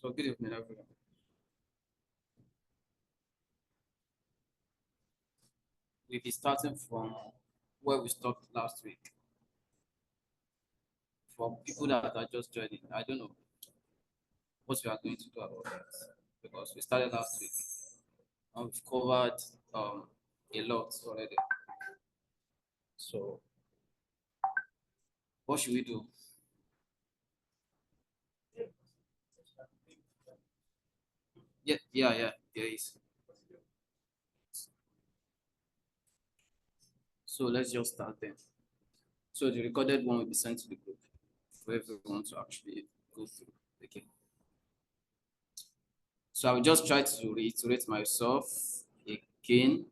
So good evening, everyone. We'll be starting from where we stopped last week. For people that are just joining, I don't know what we are going to do about that because we started last week and we've covered a lot already. So what should we do? Yeah, there is. So let's just start then. So the recorded one will be sent to the group for everyone to actually go through. Okay. So I will just try to reiterate myself again.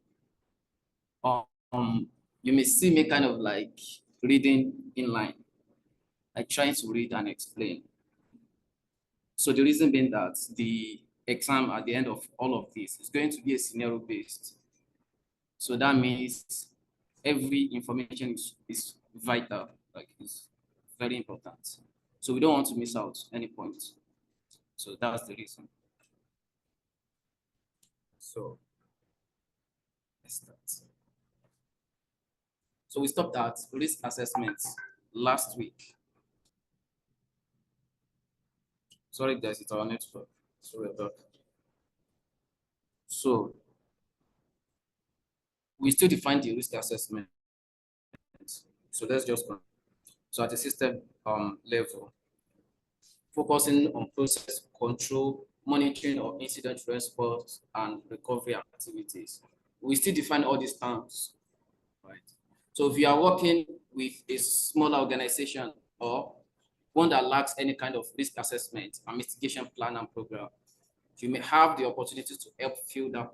You may see me kind of like reading in line, like trying to read and explain. So the reason being that the exam at the end of all of this is going to be a scenario based. So that means every information is vital, like it's very important. So we don't want to miss out any point. So that's the reason. So let's start. So we stopped at risk assessments last week. Sorry guys, it's our network. Sorry about that. So we still define the risk assessment. So let's just go. So at the system level, focusing on process control, monitoring of incident response, and recovery activities. We still define all these terms, right? So if you are working with a smaller organization or one that lacks any kind of risk assessment and mitigation plan and program, you may have the opportunity to help fill that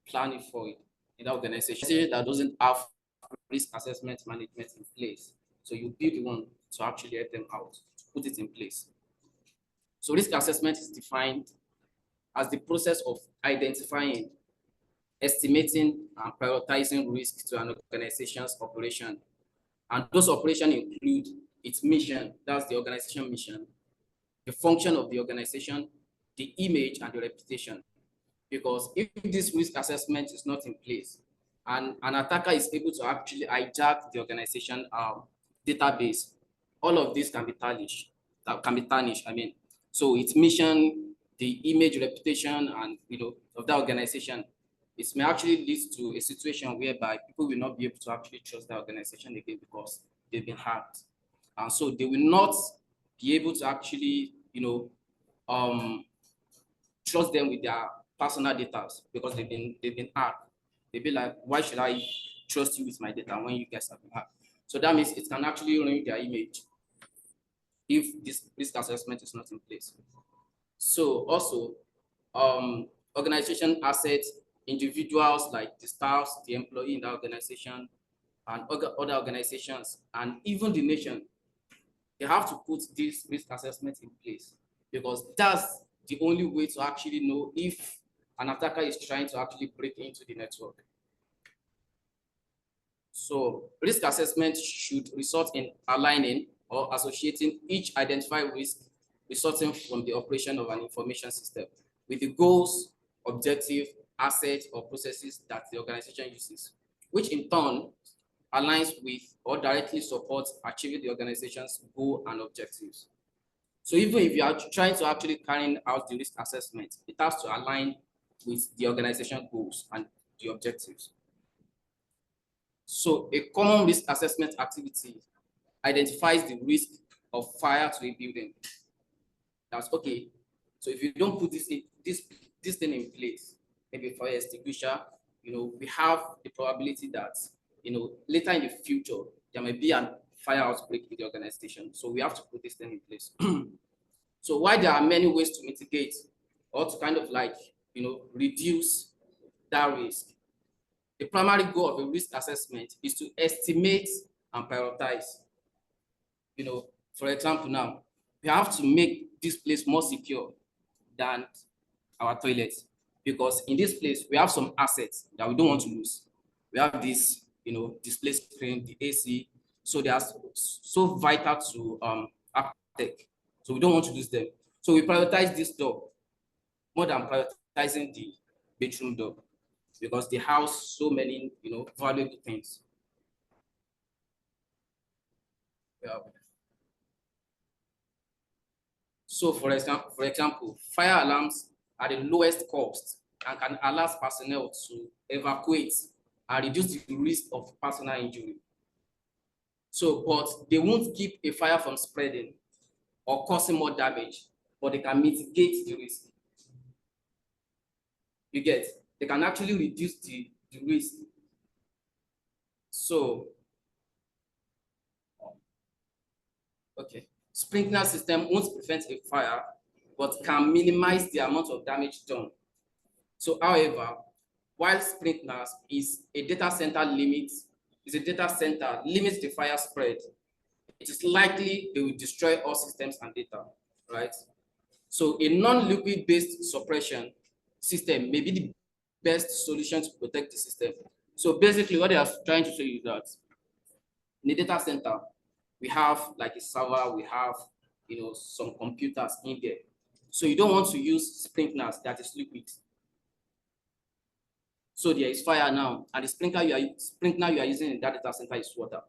planning for it in that organization that doesn't have risk assessment management in place. So you build one to actually help them out, to put it in place. So risk assessment is defined as the process of identifying, estimating, and prioritizing risk to an organization's operation. And those operations include its mission, that's the organization mission, the function of the organization, the image, and the reputation. Because if this risk assessment is not in place, and an attacker is able to actually hijack the organization database, all of this can be tarnished. So its mission, the image, reputation, and of that organization, it may actually lead to a situation whereby people will not be able to actually trust that organization again because they've been hacked, and so they will not be able to actually trust them with their personal data because they've been hacked. They'll be like, why should I trust you with my data when you guys have been hacked? So that means it can actually ruin their image if this risk assessment is not in place. So also, organization assets, individuals like the staffs, the employee in the organization, and other organizations, and even the nation, they have to put this risk assessment in place because that's the only way to actually know if an attacker is trying to actually break into the network. So risk assessment should result in aligning or associating each identified risk resulting from the operation of an information system with the goals, objective, assets, or processes that the organization uses, which in turn aligns with or directly supports achieving the organization's goal and objectives. So even if you are trying to actually carry out the risk assessment, it has to align with the organization goals and the objectives. So a common risk assessment activity identifies the risk of fire to a building. That's okay. So if you don't put this thing in place, maybe fire extinguisher, we have the probability that later in the future there may be a fire outbreak in the organization. So we have to put this thing in place. So while there are many ways to mitigate or to kind of like reduce that risk, the primary goal of a risk assessment is to estimate and prioritize. For example, now we have to make this place more secure than our toilets because in this place we have some assets that we don't want to lose. We have this, display screen, the AC, so they are so vital to Aptech. So we don't want to lose them. So we prioritize this door more than prioritizing the bedroom door because they house so many, valuable things. Yeah. So for example, fire alarms are the lowest cost and can allow personnel to evacuate and reduce the risk of personal injury. So, but they won't keep a fire from spreading or causing more damage, but they can mitigate the risk. You get? They can actually reduce the risk. So, okay. Sprinkler system won't prevent a fire, but can minimize the amount of damage done. So, however, while sprinklers is a data center limits the fire spread, it is likely they will destroy all systems and data, right? So a non-liquid based suppression system may be the best solution to protect the system. So basically what they are trying to say is that in the data center, we have like a server, we have some computers in there. So you don't want to use sprinklers that is liquid. So there is fire now, and the sprinkler you are using in that data center is water.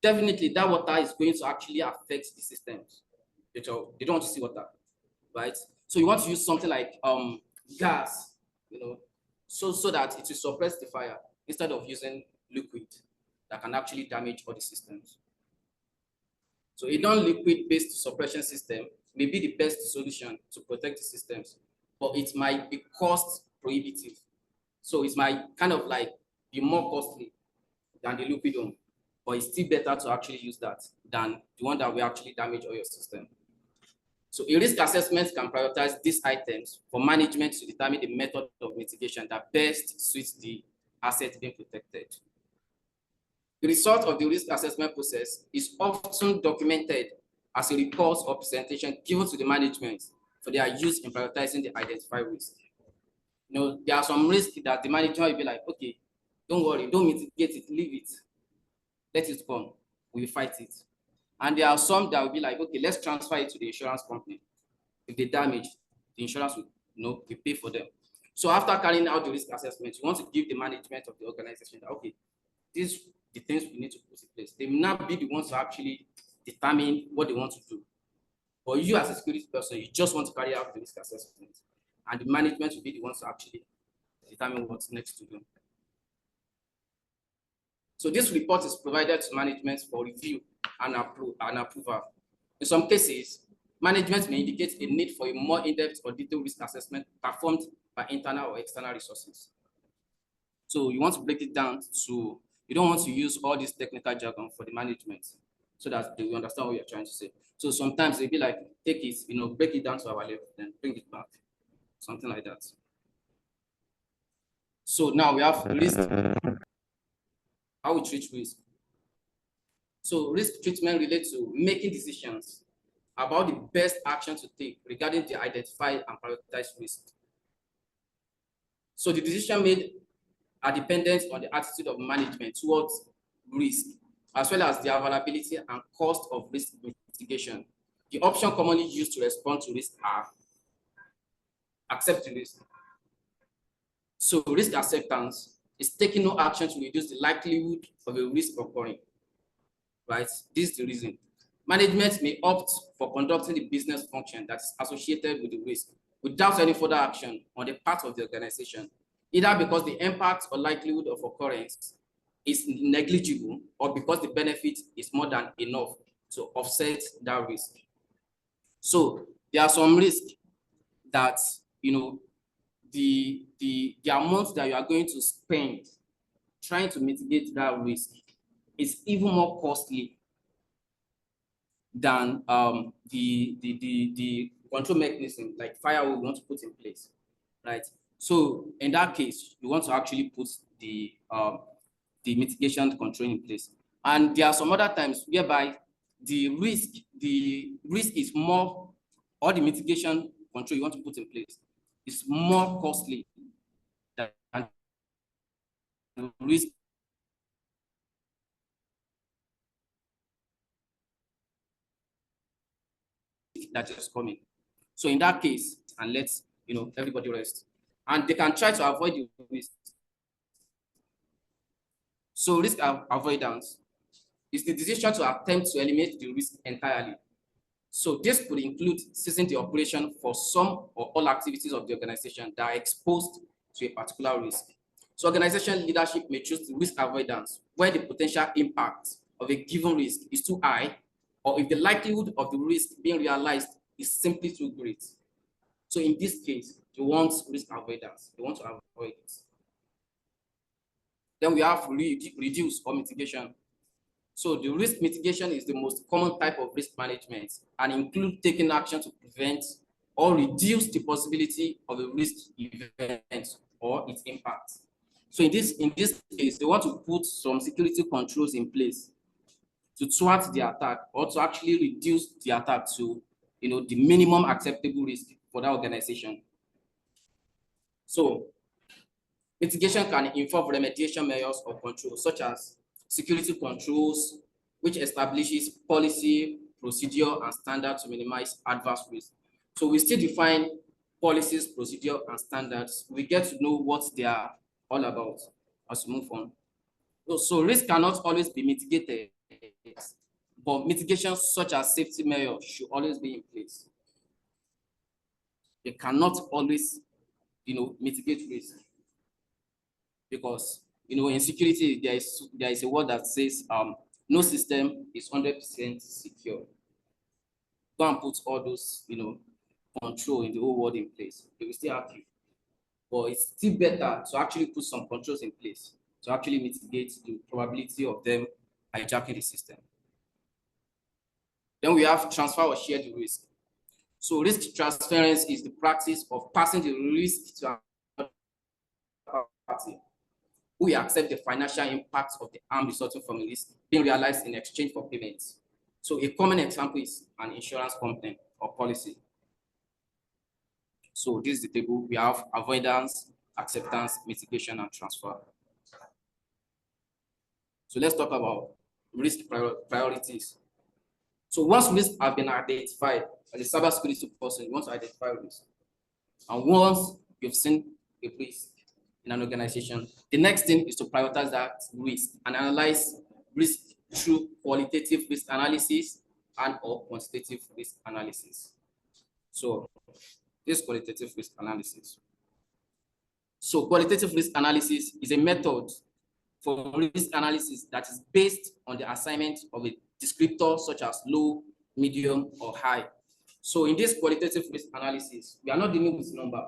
Definitely that water is going to actually affect the systems. They don't want to see water, right? So you want to use something like gas, so that it will suppress the fire instead of using liquid that can actually damage all the systems. So a non-liquid based suppression system may be the best solution to protect the systems, but it might be cost prohibitive. So it might kind of like be more costly than the liquid one, but it's still better to actually use that than the one that will actually damage all your system. So a risk assessment can prioritize these items for management to determine the method of mitigation that best suits the asset being protected. The result of the risk assessment process is often documented as a report or presentation given to the management for their use in prioritizing the identified risk. There are some risks that the manager will be like, okay, don't worry, don't mitigate it, leave it, let it come, we'll fight it. And there are some that will be like, okay, let's transfer it to the insurance company. If they damage, the insurance will pay for them. So after carrying out the risk assessment, you want to give the management of the organization that, okay, these the things we need to put in place. They may not be the ones to actually determine what they want to do. But you as a security person, you just want to carry out the risk assessment. And the management will be the ones to actually determine what's next to do. So this report is provided to management for review and approval. In some cases, management may indicate a need for a more in-depth or detailed risk assessment performed by internal or external resources. So you want to break it down to, you don't want to use all this technical jargon for the management so that they will understand what you're trying to say. So sometimes they'll be like, take it, break it down to our level, then bring it back, something like that. So now we have risk, how we treat risk. So risk treatment relates to making decisions about the best action to take regarding the identified and prioritized risk. So the decision made are dependent on the attitude of management towards risk, as well as the availability and cost of risk mitigation. The options commonly used to respond to risk are accept the risk. So risk acceptance is taking no action to reduce the likelihood of a risk occurring, right? This is the reason. Management may opt for conducting the business function that's associated with the risk without any further action on the part of the organization, either because the impact or likelihood of occurrence is negligible or because the benefit is more than enough to offset that risk. So there are some risks that, the amount that you are going to spend trying to mitigate that risk is even more costly than the control mechanism like firewall we want to put in place, right? So in that case, you want to actually put the mitigation control in place. And there are some other times whereby the risk is more, or the mitigation control you want to put in place is more costly than the risk. that is coming. So in that case, and let's everybody rest, and they can try to avoid the risk. So risk avoidance is the decision to attempt to eliminate the risk entirely. So this could include ceasing the operation for some or all activities of the organization that are exposed to a particular risk. So organization leadership may choose risk avoidance where the potential impact of a given risk is too high, or if the likelihood of the risk being realized is simply too great. So in this case, they want risk avoidance. They want to avoid it. Then we have reduce or mitigation. So the risk mitigation is the most common type of risk management and include taking action to prevent or reduce the possibility of a risk event or its impact. So in this case, they want to put some security controls in place to thwart the attack or to actually reduce the attack to the minimum acceptable risk for that organization. So mitigation can involve remediation measures or controls such as security controls, which establishes policy, procedure, and standards to minimize adverse risk. So we still define policies, procedure, and standards. We get to know what they are all about as we move on. So risk cannot always be mitigated, but mitigation such as safety measures should always be in place. They cannot always, mitigate risk, because in security there is a word that says no system is 100% secure. Go and put all those control in the whole world in place, they will still have you. But it's still better to actually put some controls in place to actually mitigate the probability of them hijacking the system. Then we have transfer or share the risk. So risk transference is the practice of passing the risk to another party who accept the financial impact of the harm resulting from a risk being realized in exchange for payments. So a common example is an insurance company or policy. So this is the table. We have avoidance, acceptance, mitigation, and transfer. So let's talk about risk priorities. So once risks have been identified, as a cybersecurity person, you want to identify risk. And once you've seen a risk in an organization, the next thing is to prioritize that risk and analyze risk through qualitative risk analysis and or quantitative risk analysis. So this qualitative risk analysis. So qualitative risk analysis is a method for risk analysis that is based on the assignment of a descriptor such as low, medium, or high. So in this qualitative risk analysis, we are not dealing with number,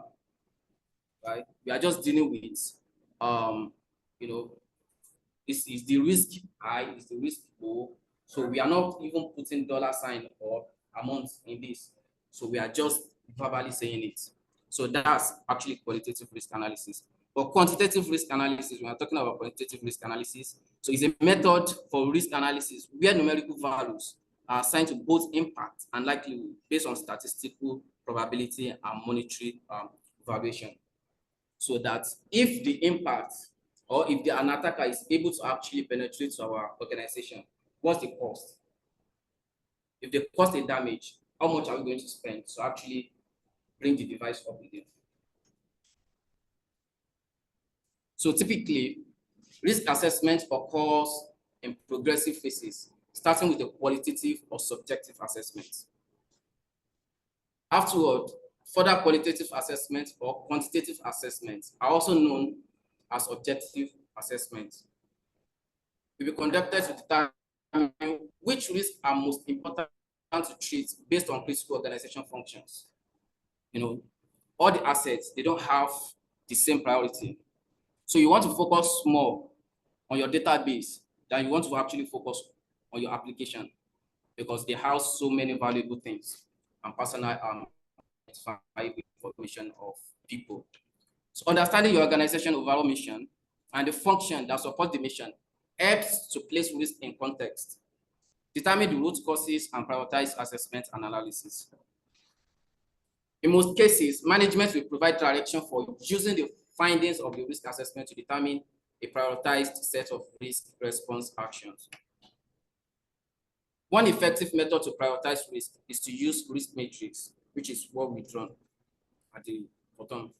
right? We are just dealing with, is the risk high, is the risk low? So we are not even putting $ or amounts in this. So we are just verbally saying it. So that's actually qualitative risk analysis. But quantitative risk analysis, we are talking about quantitative risk analysis. So it's a method for risk analysis where numerical values are assigned to both impact and likelihood based on statistical probability and monetary valuation. So that if the impact or if an attacker is able to actually penetrate to our organization, what's the cost? If they cause a damage, how much are we going to spend to actually bring the device up with it? So typically, risk assessment occurs in progressive phases, starting with a qualitative or subjective assessment. Afterward, further qualitative assessments or quantitative assessments are also known as objective assessments. Will be conducted to determine which risks are most important to treat based on critical organization functions. All the assets, they don't have the same priority. So you want to focus more on your database than you want to actually focus on your application, because they house so many valuable things and personal information of people. So understanding your organization overall mission and the function that supports the mission helps to place risk in context, determine the root causes, and prioritize assessment and analysis. In most cases, management will provide direction for using the findings of the risk assessment to determine a prioritized set of risk response actions. One effective method to prioritize risk is to use risk matrix, which is what we drawn at the bottom,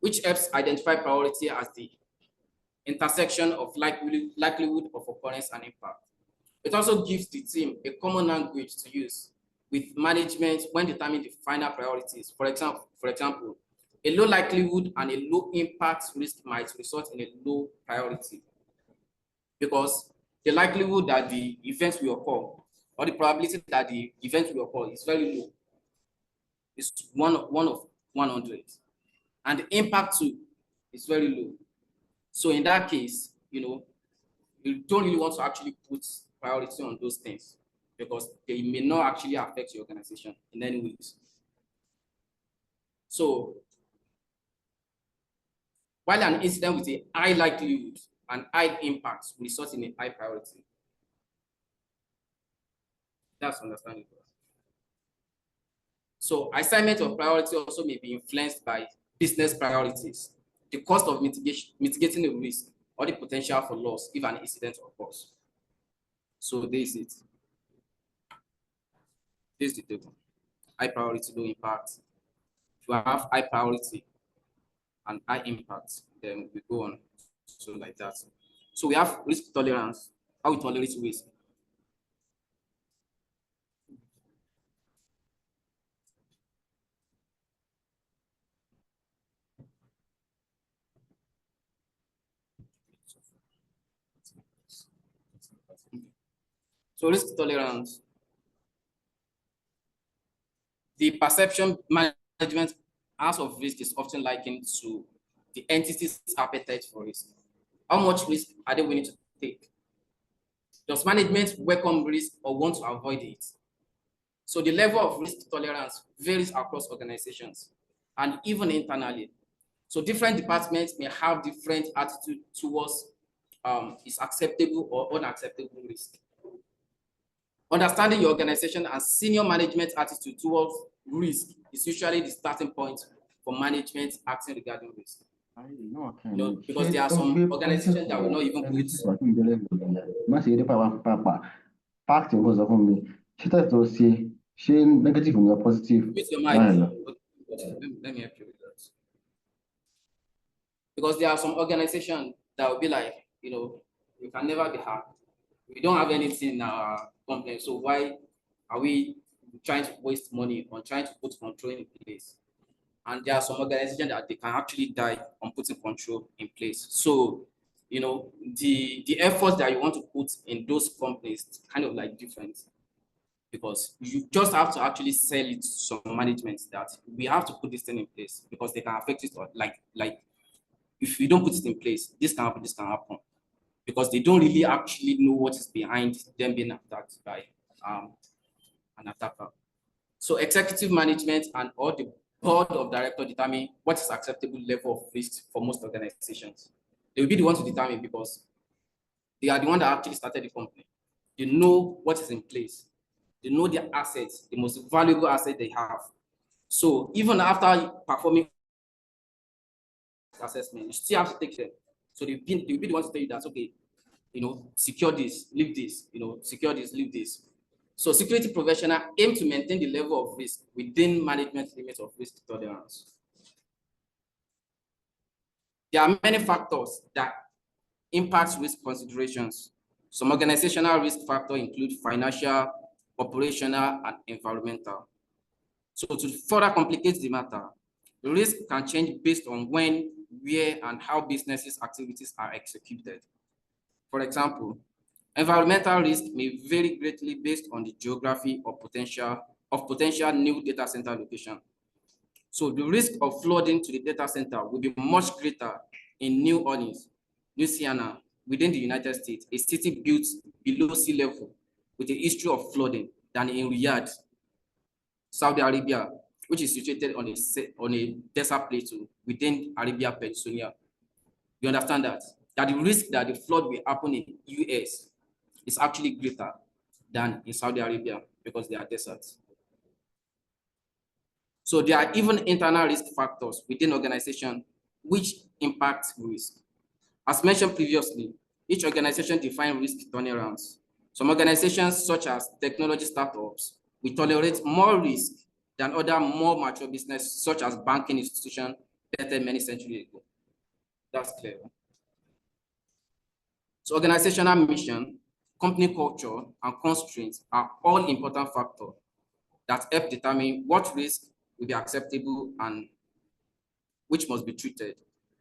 which helps identify priority as the intersection of likelihood of occurrence and impact. It also gives the team a common language to use with management when determining the final priorities. For example, a low likelihood and a low impact risk might result in a low priority because the likelihood that the event will occur or the probability that the event will occur is very low. It's one of 100. And the impact too is very low. So in that case, you don't really want to actually put priority on those things because they may not actually affect your organization in any ways. So while an incident with a high likelihood and high impact results in a high priority, that's understandable. So assignment of priority also may be influenced by business priorities, the cost of mitigating the risk, or the potential for loss if an incident occurs. So this is it. This is the table. High priority, low impact. If you have high priority and high impact, then we go on. So like that. So we have risk tolerance, how we tolerate risk. So risk tolerance, the perception management as of risk is often likened to the entity's appetite for risk. How much risk are they willing to take? Does management welcome risk or want to avoid it? So the level of risk tolerance varies across organizations and even internally. So different departments may have different attitude towards is acceptable or unacceptable risk. Understanding your organization and senior management attitude towards risk is usually the starting point for management acting regarding risk. Because there are some organizations that will not even put. Negative or positive? With your mic. Let me help you with that. Because there are some organizations that will be like, we can never be hacked. We don't have anything in our company, so why are we trying to waste money on trying to put control in place? And there are some organizations that they can actually die on putting control in place. So, the efforts that you want to put in those companies is kind of like different because you just have to actually sell it to some management that we have to put this thing in place because they can affect it. Like if you don't put it in place, this can happen. Because they don't really actually know what is behind them being attacked by an attacker. So executive management and all the board of directors determine what is acceptable level of risk for most organizations. They will be the ones to determine because they are the one that actually started the company. They know what is in place. They know their assets, the most valuable asset they have. So even after performing assessment, you still have to take them. So they'll be the ones to tell you that, okay, secure this, leave this, secure this, leave this. So security professionals aim to maintain the level of risk within management limits of risk tolerance. There are many factors that impact risk considerations. Some organizational risk factors include financial, operational, and environmental. So to further complicate the matter, the risk can change based on when, where, and how businesses' activities are executed. For example, environmental risk may vary greatly based on the geography or potential new data center location. So the risk of flooding to the data center will be much greater in New Orleans, Louisiana, within the United States, a city built below sea level with a history of flooding, than in Riyadh, Saudi Arabia, which is situated on a desert plateau within Arabia Peninsula. You understand that? That the risk that the flood will happen in US is actually greater than in Saudi Arabia because they are deserts. So there are even internal risk factors within organization which impact risk. As mentioned previously, each organization defines risk tolerance. Some organizations, such as technology startups, will tolerate more risk than other more mature business, such as banking institutions created many centuries ago. That's clear. So organizational mission, company culture, and constraints are all important factors that help determine what risk will be acceptable and which must be treated.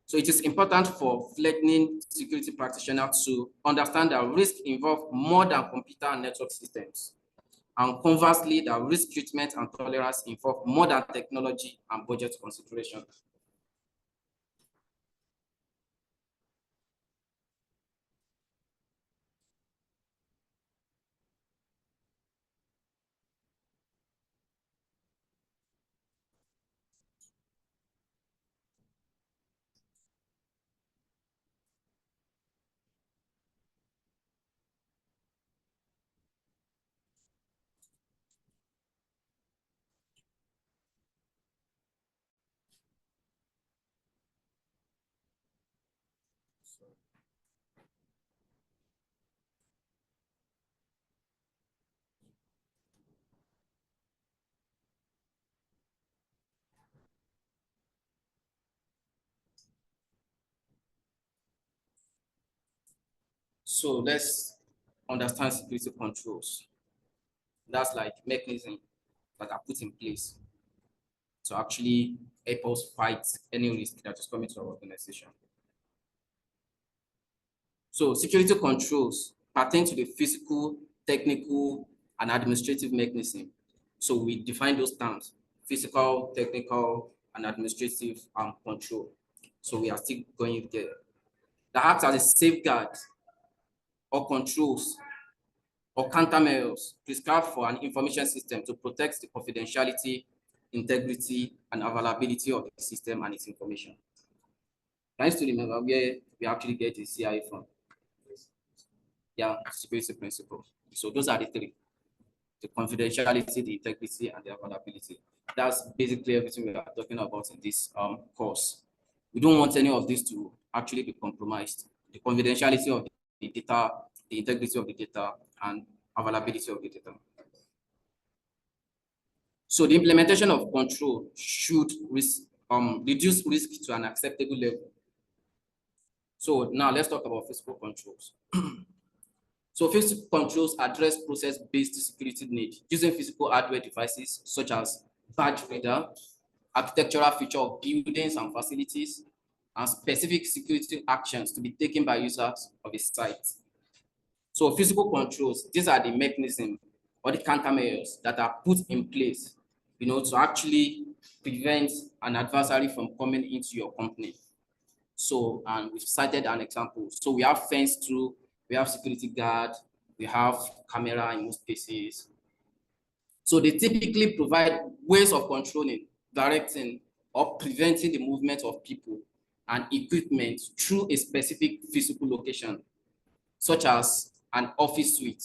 So it is important for fledgling security practitioners to understand that risk involve more than computer and network systems. And conversely, that risk treatment and tolerance involve more than technology and budget consideration. So let's understand security controls. That's like mechanism that are put in place to actually help us fight any risk that is coming to our organization. So security controls pertain to the physical, technical, and administrative mechanism. So we define those terms: physical, technical, and administrative control. So we are still going there. That acts as a safeguard or controls or countermeasures prescribed for an information system to protect the confidentiality, integrity, and availability of the system and its information. Can you still remember where we actually get the CIA from? Yeah, security principle. So those are the three: the confidentiality, the integrity, and the availability. That's basically everything we are talking about in this course. We don't want any of this to actually be compromised. The confidentiality of the data, the integrity of the data, and availability of the data. So the implementation of control should reduce risk to an acceptable level. So now let's talk about physical controls. So physical controls address process-based security needs using physical hardware devices such as badge reader, architectural feature of buildings and facilities, and specific security actions to be taken by users of a site. So physical controls, these are the mechanisms or the countermeasures that are put in place, to actually prevent an adversary from coming into your company. So, and we've cited an example. So we have fence through, we have security guard, we have camera in most cases. So they typically provide ways of controlling, directing, or preventing the movement of people and equipment through a specific physical location, such as an office suite,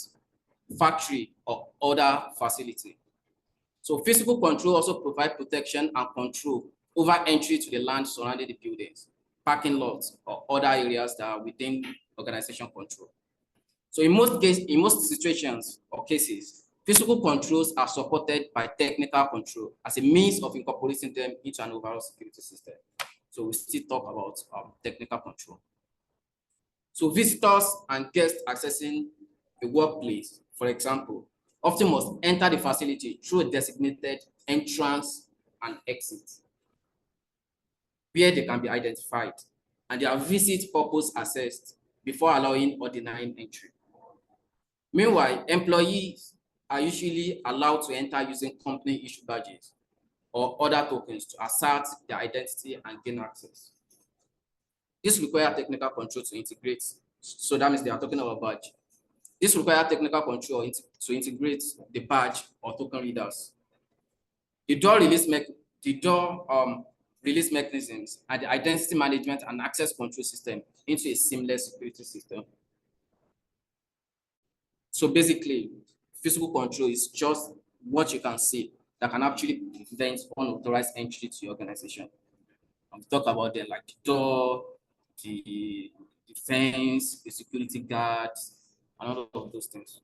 factory, or other facility. So physical control also provide protection and control over entry to the land surrounding the buildings, parking lots, or other areas that are within organization control. So in most situations or cases, physical controls are supported by technical control as a means of incorporating them into an overall security system. So we still talk about technical control. So visitors and guests accessing a workplace, for example, often must enter the facility through a designated entrance and exit, where they can be identified and their visit purpose assessed before allowing or denying entry. Meanwhile, employees are usually allowed to enter using company-issued badges or other tokens to assert their identity and gain access. This requires technical control to integrate. So that means they are talking about badge. This requires technical control to integrate the badge or token readers. The door release mechanisms and the identity management and access control system into a seamless security system. So basically, physical control is just what you can see that can actually prevent unauthorized entry to your organization. We talk about them like the door, the fence, the security guards, and all of those things.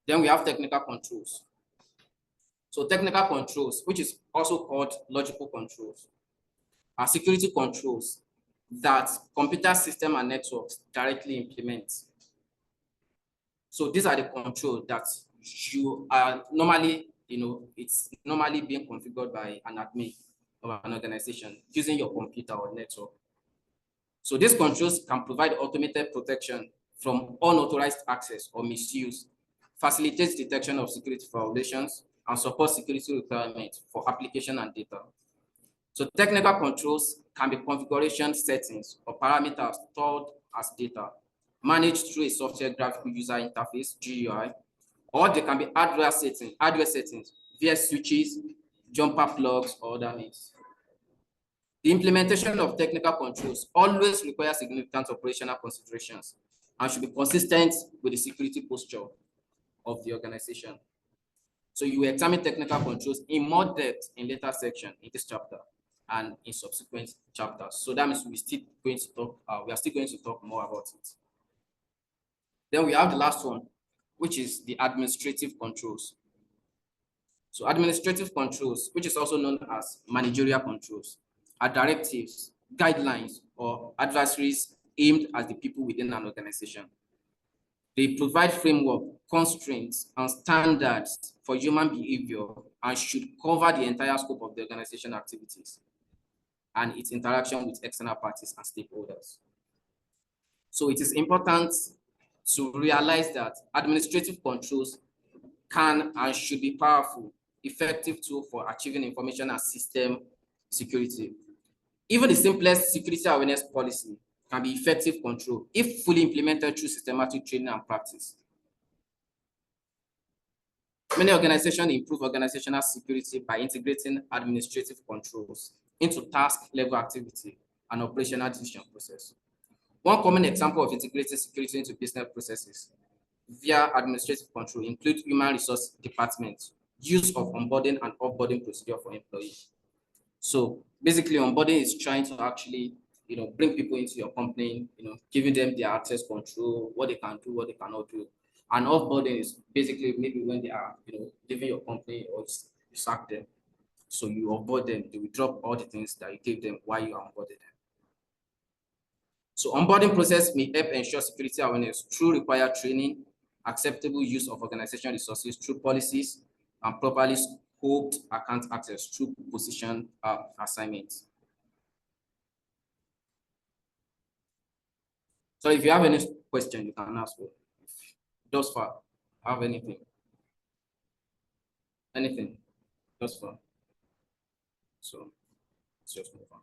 Then we have technical controls. So technical controls, which is also called logical controls, are security controls that computer system and networks directly implement. So these are the controls that you are normally, it's normally being configured by an admin of an organization using your computer or network. So these controls can provide automated protection from unauthorized access or misuse, facilitates detection of security violations, and supports security requirements for application and data. So technical controls can be configuration settings or parameters stored as data, managed through a software graphical user interface, GUI, or they can be hardware settings via switches, jumper plugs, or other means. The implementation of technical controls always requires significant operational considerations and should be consistent with the security posture of the organization. So you will examine technical controls in more depth in later section in this chapter and in subsequent chapters. So that means we are still going to talk more about it. Then we have the last one, which is the administrative controls. So administrative controls, which is also known as managerial controls, are directives, guidelines, or advisories aimed at the people within an organization. They provide framework, constraints, and standards for human behavior and should cover the entire scope of the organization activities and its interaction with external parties and stakeholders. So it is important to realize that administrative controls can and should be powerful, effective tool for achieving information and system security. Even the simplest security awareness policy can be effective control if fully implemented through systematic training and practice. Many organizations improve organizational security by integrating administrative controls into task-level activity and operational decision process. One common example of integrating security into business processes via administrative control include human resource department, use of onboarding and offboarding procedure for employees. So basically, onboarding is trying to actually, bring people into your company, giving them their access control, what they can do, what they cannot do. And offboarding is basically maybe when they are, leaving your company or you sack them. So you onboard them, they will drop all the things that you gave them while you onboarded them. So onboarding process may help ensure security awareness through required training, acceptable use of organization resources through policies, and properly scoped account access through position assignments. So if you have any question, you can ask me. Thus far, have anything? Anything? Thus far. So let's just move on.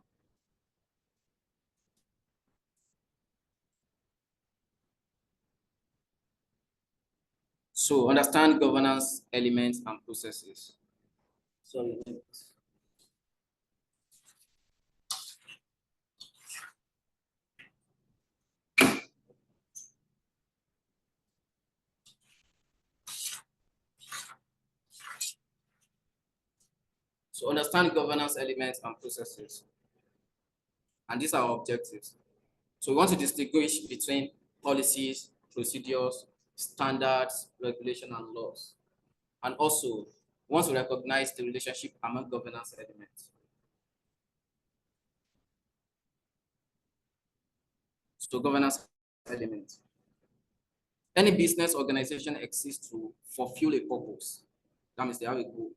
So understand governance elements and processes. Sorry. So understand governance elements and processes. And these are our objectives. So we want to distinguish between policies, procedures, standards, regulation, and laws. And also, we want to recognize the relationship among governance elements. So governance elements. Any business organization exists to fulfill a purpose. That means they have a goal.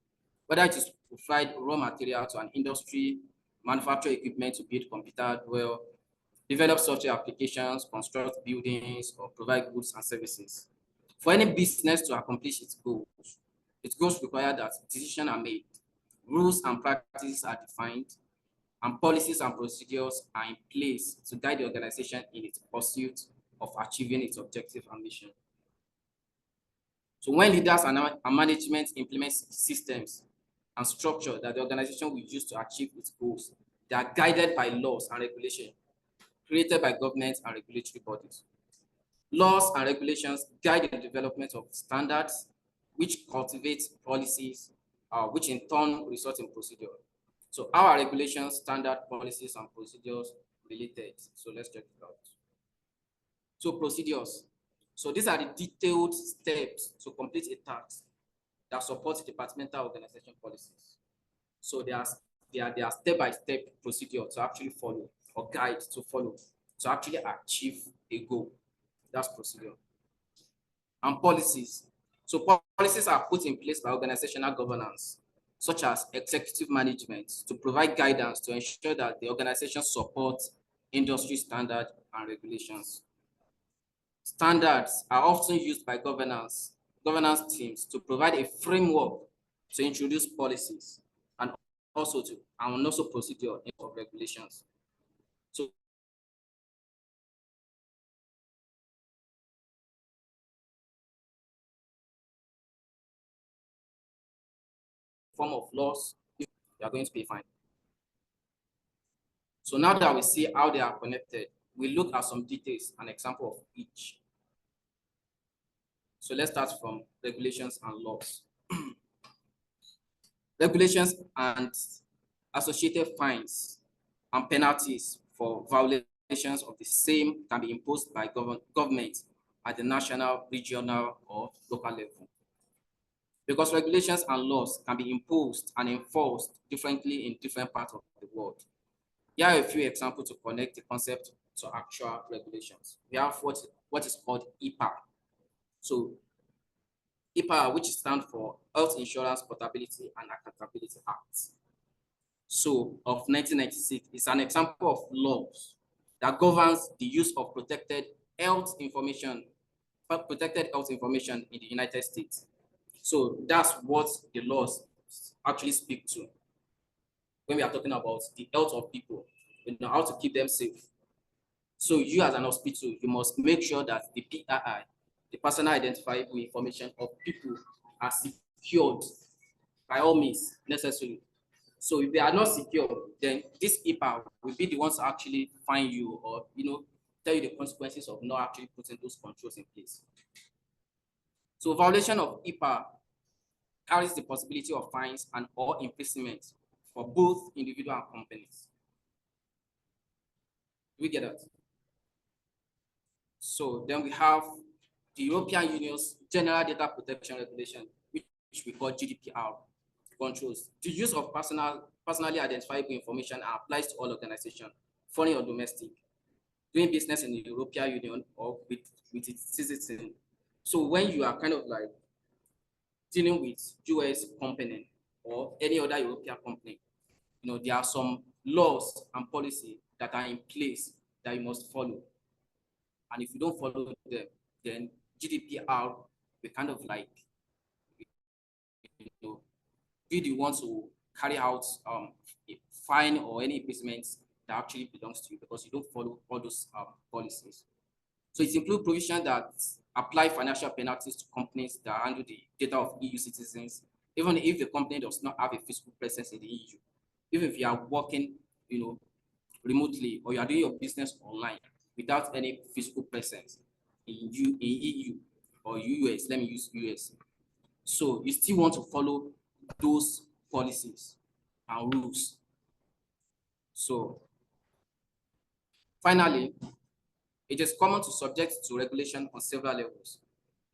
Whether it is to provide raw material to an industry, manufacture equipment to build computer hardware, develop software applications, construct buildings, or provide goods and services. For any business to accomplish its goals require that decisions are made, rules and practices are defined, and policies and procedures are in place to guide the organization in its pursuit of achieving its objective and mission. So when leaders and management implement systems and structure that the organization will use to achieve its goals, they are guided by laws and regulations created by governments and regulatory bodies. Laws and regulations guide the development of standards, which cultivate policies, which in turn result in procedure. So how are regulations, standard policies, and procedures related? So let's check it out. So procedures. So these are the detailed steps to complete a task that supports departmental organization policies. So there are step-by-step procedure to actually follow, or guide to follow, to actually achieve a goal. That's procedure. And policies. So policies are put in place by organizational governance, such as executive management, to provide guidance to ensure that the organization supports industry standards and regulations. Standards are often used by governance teams to provide a framework to introduce policies and also procedure of regulations. So form of laws, you are going to be fine. So now that we see how they are connected, we look at some details and example of each. So let's start from regulations and laws. Regulations and associated fines and penalties for violations of the same can be imposed by government at the national, regional, or local level. Because regulations and laws can be imposed and enforced differently in different parts of the world. Here are a few examples to connect the concept to actual regulations. We have what is called EPA. So EPA, which stands for Health Insurance Portability and Accountability Act. So of 1996 is an example of laws that governs the use of health information, protected health information in the United States. So that's what the laws actually speak to when we are talking about the health of people, how to keep them safe. So you as an hospital, you must make sure that the PII, the personal identifiable information of people, are secured by all means necessary. So if they are not secure, then this EPA will be the ones to actually fine you, or tell you the consequences of not actually putting those controls in place. So violation of EPA carries the possibility of fines and or imprisonment for both individual and companies. Do we get that? So then we have the European Union's General Data Protection Regulation, which we call GDPR, controls the use of personally identifiable information applies to all organizations, foreign or domestic, doing business in the European Union or with its citizens. So when you are kind of like dealing with US company or any other European company, there are some laws and policy that are in place that you must follow. And if you don't follow them, then GDPR will kind of like, be the ones who carry out a fine or any imprisonment that actually belongs to you because you don't follow all those policies. So it includes provisions that apply financial penalties to companies that handle the data of EU citizens, even if the company does not have a physical presence in the EU. Even if you are working, remotely, or you are doing your business online without any physical presence in EU or US, let me use US. So you still want to follow those policies and rules. So finally, it is common to subject to regulation on several levels.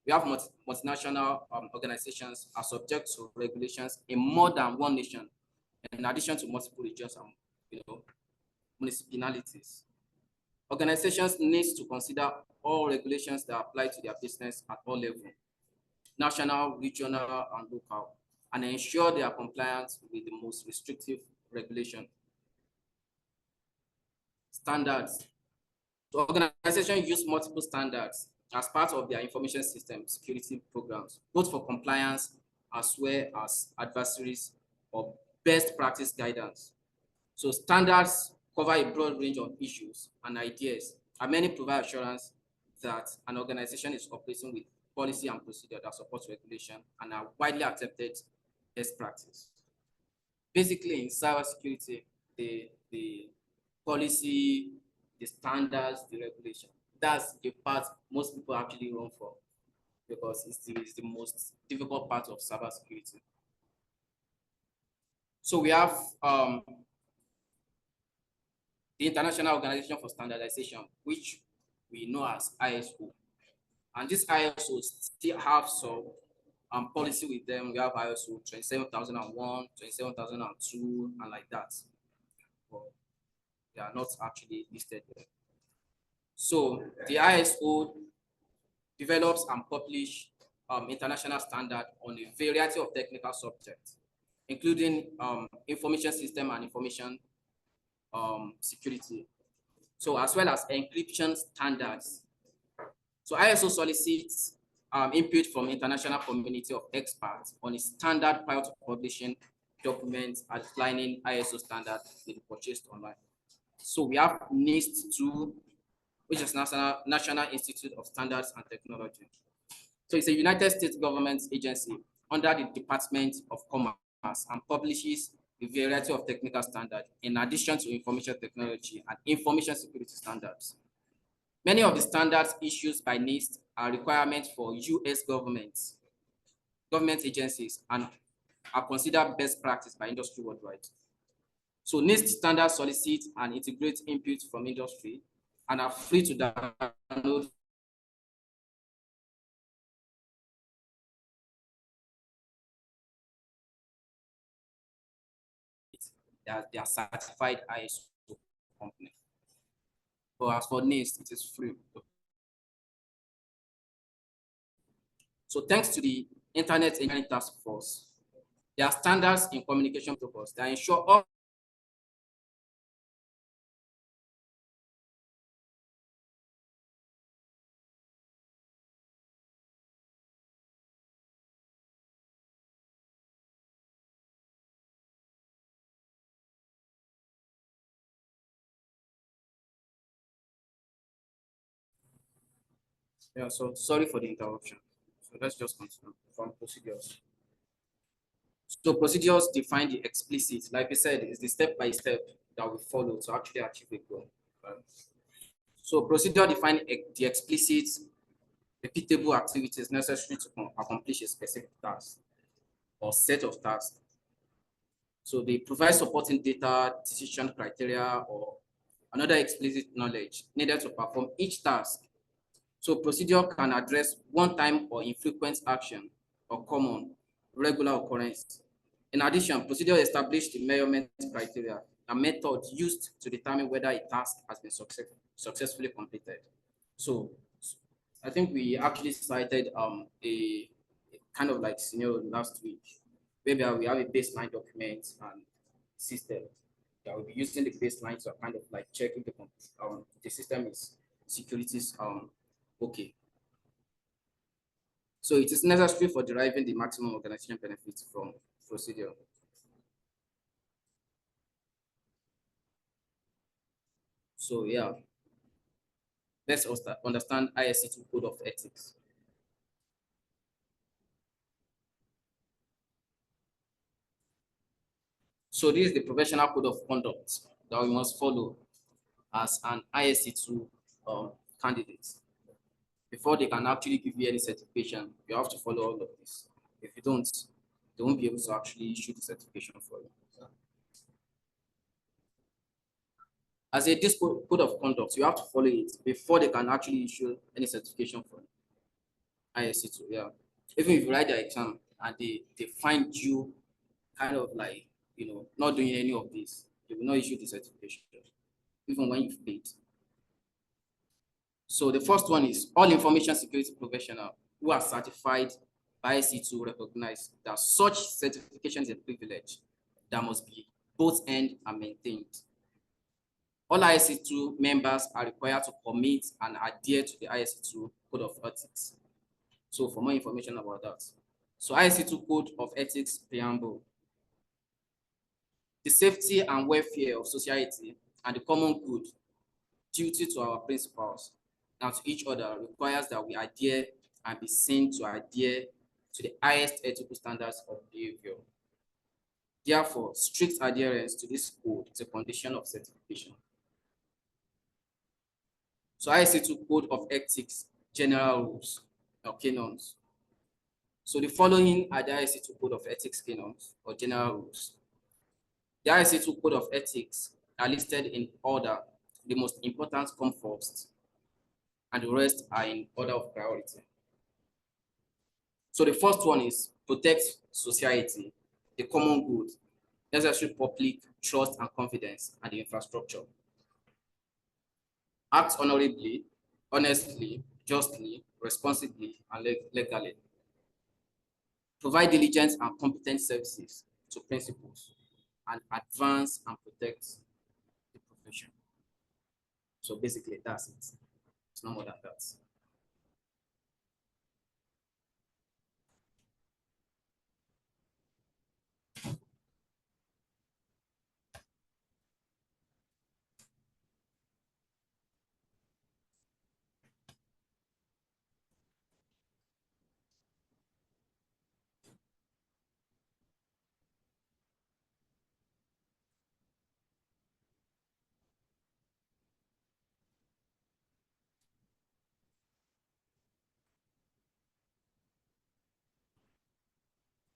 We have multinational organizations are subject to regulations in more than one nation, in addition to multiple regions and municipalities. Organizations need to consider all regulations that apply to their business at all levels, national, regional, and local, and ensure they are compliant with the most restrictive regulation. Standards. So organizations use multiple standards as part of their information system security programs, both for compliance as well as adversaries or best practice guidance. So standards cover a broad range of issues and ideas, and many provide assurance that an organization is operating with policy and procedure that supports regulation and are widely accepted best practice. Basically, in cybersecurity, the policy, the standards, the regulation, that's the part most people actually run for because it's the most difficult part of cybersecurity. So we have the International Organization for Standardization, which we know as ISO, And this ISO still have some policy with them. We have ISO 27001, 27002, and like that. But they are not actually listed there. So the ISO develops and publish international standard on a variety of technical subjects, including information system and information security. So as well as encryption standards. So ISO solicits input from international community of experts on a standard prior to publishing documents outlining ISO standard to be purchased online. So we have NIST 2, which is National Institute of Standards and Technology. So it's a United States government agency under the Department of Commerce and publishes a variety of technical standards in addition to information technology and information security standards. Many of the standards issued by NIST are requirements for US government agencies and are considered best practice by industry worldwide. So NIST standards solicit and integrate input from industry and are free to download they are certified ISO company. But as for NIST, it is free. So thanks to the Internet Engineering Task Force, there are standards in communication protocols that ensure all yeah, so sorry for the interruption. So let's just continue from procedures. So procedures define the explicit, like we said, is the step-by-step that we follow to actually achieve a goal. So procedure define the explicit, repeatable activities necessary to accomplish a specific task or set of tasks. So they provide supporting data, decision criteria, or another explicit knowledge needed to perform each task. So procedure can address one-time or infrequent action or common, regular occurrence. In addition, procedure establish the measurement criteria and methods used to determine whether a task has been successfully completed. So I think we actually cited a kind of like scenario last week, where we have a baseline document and system that will be using the baseline to kind of like check if the system is securities okay. So it is necessary for deriving the maximum organization benefits from procedure. So yeah, let's understand ISC2 code of ethics. So this is the professional code of conduct that we must follow as an ISC2 candidate. Before they can actually give you any certification, you have to follow all of this. If you don't, they won't be able to actually issue the certification for you. As a this code of conduct, you have to follow it before they can actually issue any certification for you. ISC2, yeah. Even if you write the exam and they find you kind of like, not doing any of this, they will not issue the certification, even when you've paid. So the first one is all information security professionals who are certified by ISC2 recognize that such certification is a privilege that must be both earned and maintained. All ISC2 members are required to commit and adhere to the ISC2 Code of Ethics. So for more information about that. So ISC2 Code of Ethics Preamble. The safety and welfare of society and the common good, duty to our principals and to each other requires that we adhere and be seen to adhere to the highest ethical standards of behavior. Therefore, strict adherence to this code is a condition of certification. So ISC2 Code of Ethics General Rules or canons. So the following are the ISC2 Code of Ethics canons or general rules. The ISC2 Code of Ethics are listed in order. The most important come first. and the rest are in order of priority. So the first one is protect society, the common good, necessary public trust and confidence, and the infrastructure. Act honorably, honestly, justly, responsibly, and legally. Provide diligent and competent services to principals and advance and protect the profession. So basically, that's it. It's no more than that.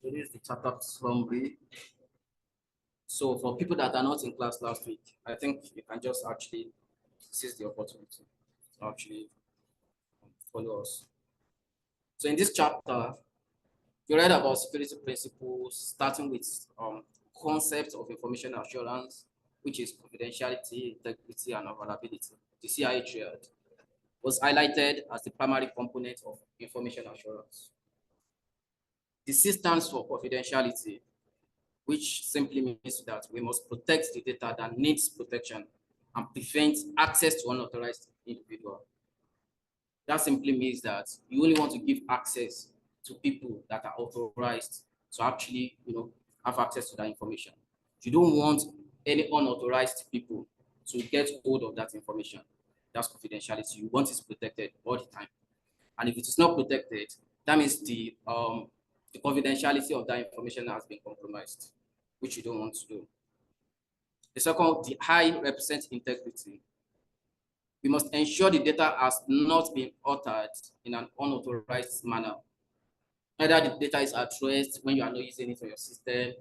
So this is the chapter summary. So for people that are not in class last week, I think you can just actually seize the opportunity to actually follow us. So in this chapter, you read about security principles, starting with concepts of information assurance, which is confidentiality, integrity, and availability. The CIA triad was highlighted as the primary component of information assurance. The C stands for confidentiality, which simply means that we must protect the data that needs protection and prevent access to unauthorized individual. That simply means that you only want to give access to people that are authorized to actually, have access to that information. You don't want any unauthorized people to get hold of that information. That's confidentiality. You want it protected all the time. And if it is not protected, that means the confidentiality of that information has been compromised, which you don't want to do. The second, the high represents integrity. We must ensure the data has not been altered in an unauthorized manner. Either the data is addressed when you are not using it on your system,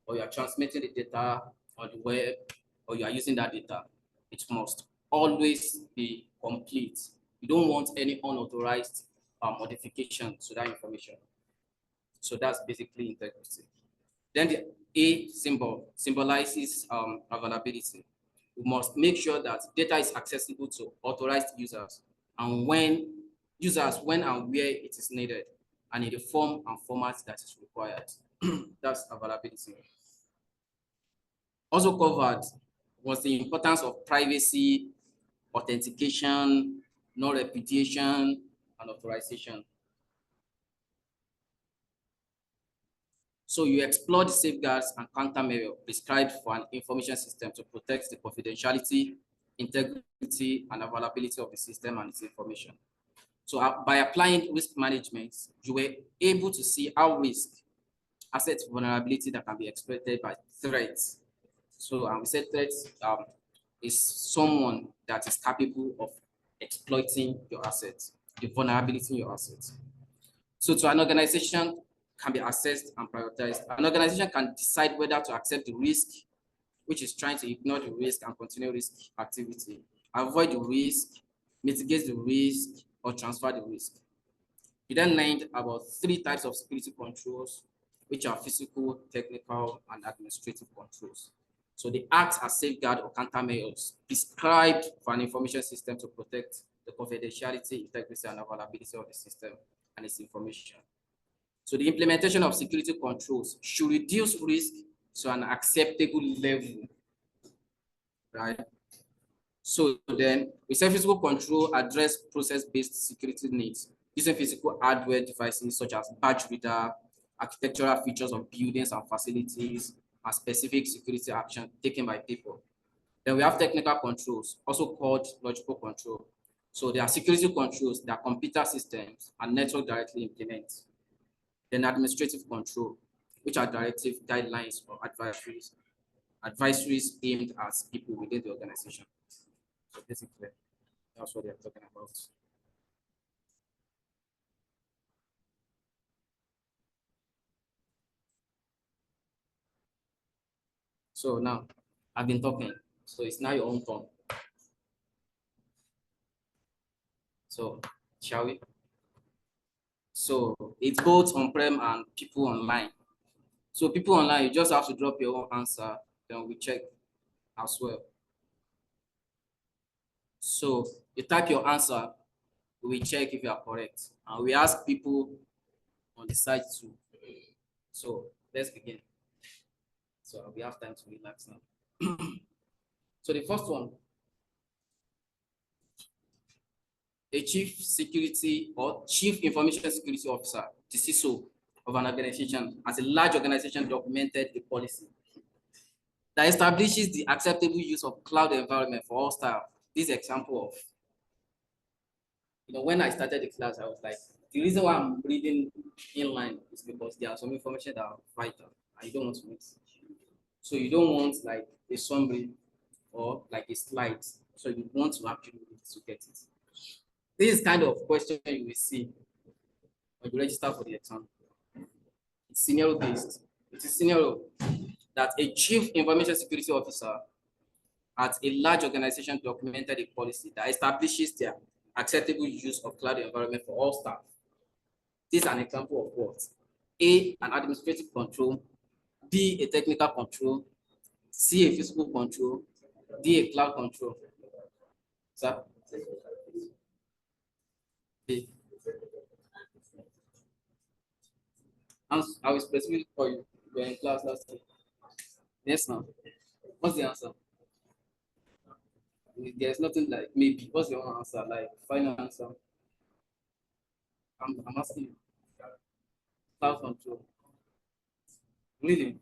or you are transmitting the data on the web, or you are using that data. It must always be complete. You don't want any unauthorized modification to that information. So that's basically integrity. Then the A symbol symbolizes availability. We must make sure that data is accessible to authorized users and when and where it is needed, and in the form and format that is required. That's availability. Also covered was the importance of privacy, authentication, non-repudiation, and authorization. So you explore the safeguards and countermeasures prescribed for an information system to protect the confidentiality, integrity, and availability of the system and its information. So by applying risk management, you were able to see how risk, asset vulnerability that can be exploited by threats. So we said threats is someone that is capable of exploiting your assets, the vulnerability in your assets. So to an organization can be assessed and prioritized. An organization can decide whether to accept the risk, which is trying to ignore the risk and continue risk activity, avoid the risk, mitigate the risk, or transfer the risk. We then learned about 3 types of security controls, which are physical, technical, and administrative controls. So they act as safeguard or countermeasures prescribed for an information system to protect the confidentiality, integrity, and availability of the system and its information. So the implementation of security controls should reduce risk to an acceptable level, right? So then we say physical control address process-based security needs using physical hardware devices such as badge reader, architectural features of buildings and facilities, and specific security action taken by people. Then we have technical controls, also called logical control. So there are security controls that computer systems and network directly implement. Then administrative control, which are directive guidelines or advisories aimed at people within the organization. So basically, that's what they're talking about. So now I've been talking. So it's now your own turn So, shall we? So, it's both on-prem and people online. So, people online, you just have to drop your own answer, then we check as well. So, you type your answer, we check if you are correct, and we ask people on the site too. So, let's begin. So, we have time to relax now. So, the first one, a chief security or chief information security officer, the CISO of an organization, as a large organization documented a policy that establishes the acceptable use of cloud environment for all staff. This example of, when I started the class, I was like, the reason why I'm reading inline is because there are some information that are vital and you don't want to miss. So you don't want like a summary or like a slide. So you want to actually read to get it. This is kind of question you will see when you register for the exam. It's scenario based. It is scenario that a chief information security officer at a large organization documented a policy that establishes their acceptable use of cloud environment for all staff. This is an example of what? A, an administrative control, B, a technical control, C, a physical control, D, a cloud control. Sir? B. I will specifically for you. You were in class last week. Yes, now. What's the answer? There's nothing like maybe. What's your answer? Like final answer. I'm asking you. Cloud control. Really?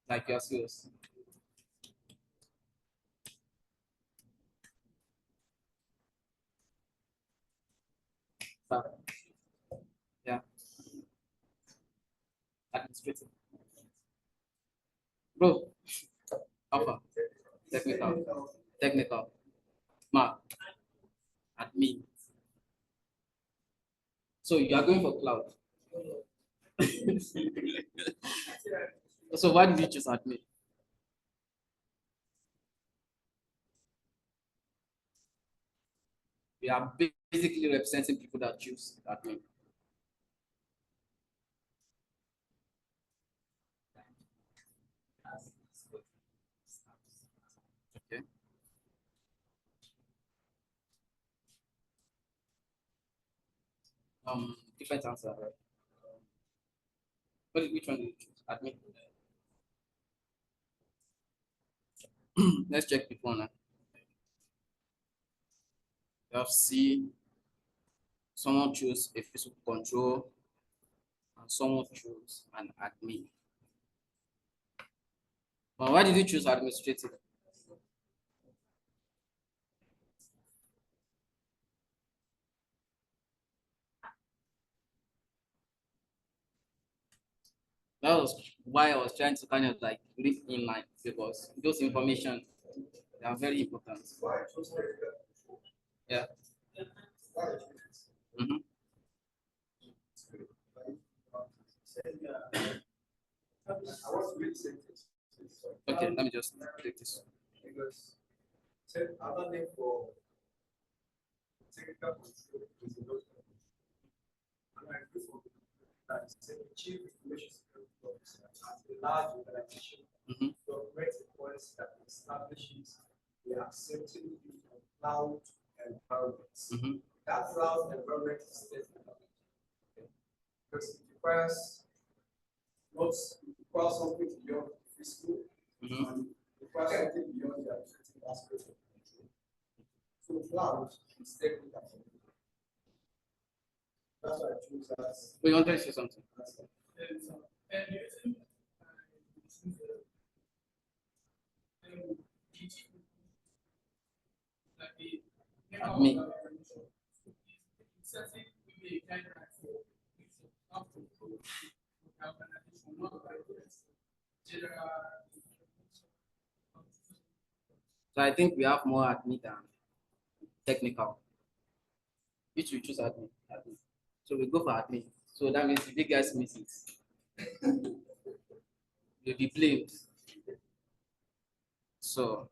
Like you're serious? Sir. Yeah. Administrative. Bro. Alpha. Technical. Technical. Mark. Admin. So you are going for cloud. So why did you choose admin? We are basically representing people that choose admin. Okay. Different answer, right? Which one did you choose? Admin. Let's check people now. You have C. Someone choose a physical control, and someone choose an admin. But why did you choose administrative? That was why I was trying to kind of like read in line because those information they are very important. Yeah. Mm-hmm. Okay, let me just take this. Because other name for technical control is a lot of chief information security officer as a large organization to operate a policy that establishes the acceptable use of cloud environments. That cloud environment is technical because it requires something beyond physical and requires something beyond the administrative aspect of control. So cloud is technical. That's why I choose that. We want to say something. Me. So I think we have more admin than technical. Which we choose admin. Admin. So we go for admin. So that means the big guys miss it. You'll be blamed. So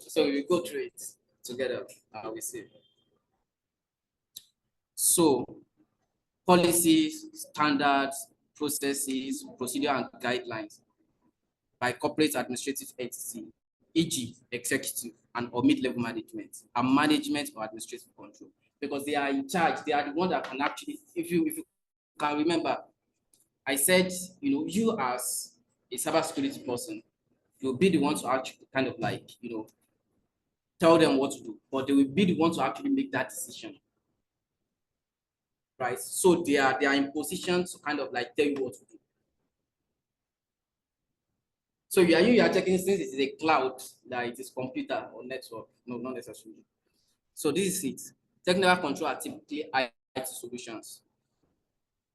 So we go through it together. We see. So policies, standards, processes, procedure, and guidelines by corporate administrative entity, e.g., executive and or mid-level management, and management or administrative control, because they are in charge. They are the one that can actually, if you can remember, I said, you as a cybersecurity person, you'll be the one to actually kind of like, tell them what to do, but they will be the one to actually make that decision, right? So they are in position to kind of like tell you what to do. So you are checking since it is a cloud, that it is computer or network. No, not necessarily. So this is it. Technical control are typically IT solutions.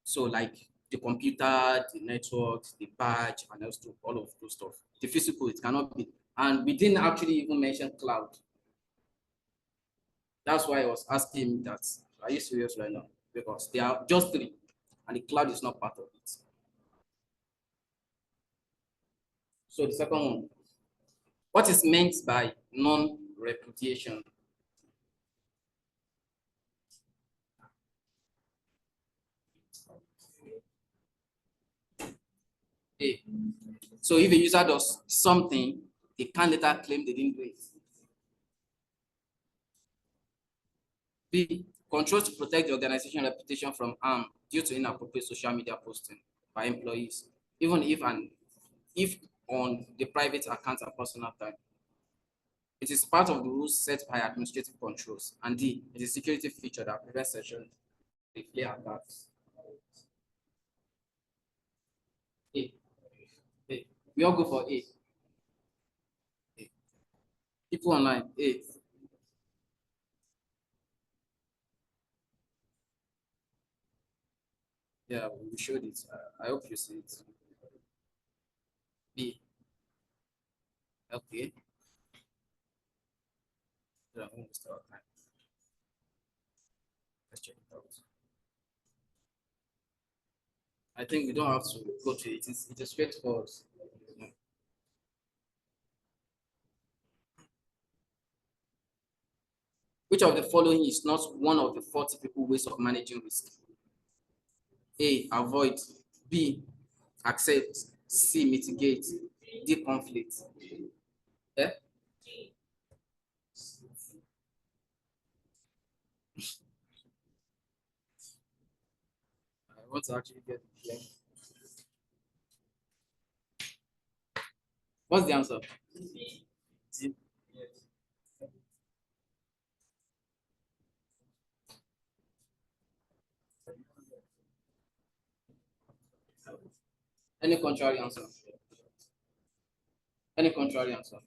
So like the computer, the network, the badge, and also all of those stuff. The physical, it cannot be. And we didn't actually even mention cloud. That's why I was asking that. Are you serious right now? Because they are just three, and the cloud is not part of it. So the second one, what is meant by non-repudiation? A. So if a user does something, they can later claim they didn't do it. B. Controls to protect the organization reputation from harm due to inappropriate social media posting by employees, even if on the private account and personal time. It is part of the rules set by administrative controls. And D. It is a security feature that prevents session replay attacks. A. A. We all go for A. A. People online. A. Yeah, we showed it. I hope you see it. B. Okay. Yeah, almost our time. Let's check it out. I think we don't have to go to it. It is straightforward. Which of the following is not one of the 4 typical ways of managing risk? A. Avoid. B. Accept. C. Mitigate. D. Conflict. Yeah? I want to actually get. Yeah. What's the answer? D. Any contrary answer? Any contrary answer?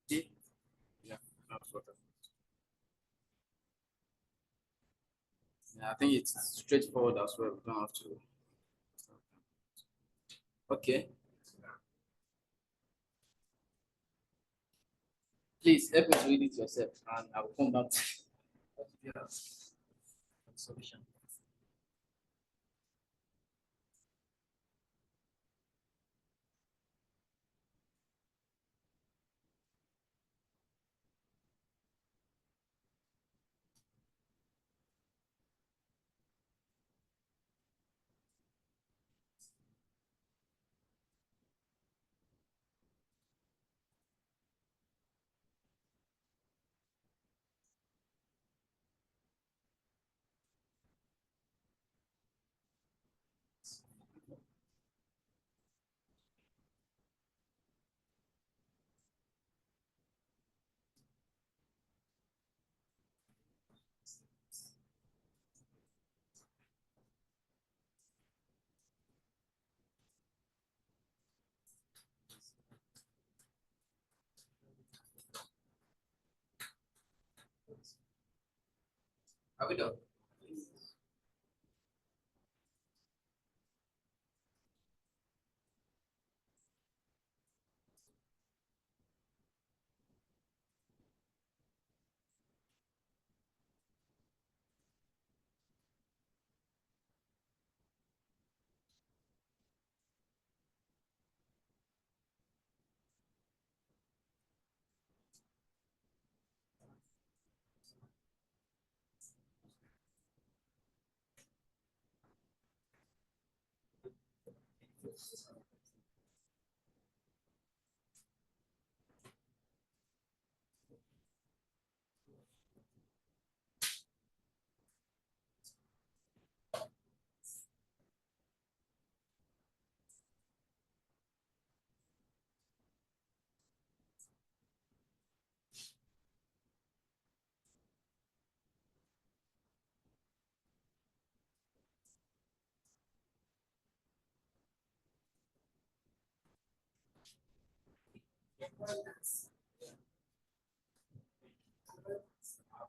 D. Yeah. That's what yeah, I think it's straightforward as well. We don't have to. Okay. Please help me to read it yourself, and I will come back to yeah. Solution. Are we done?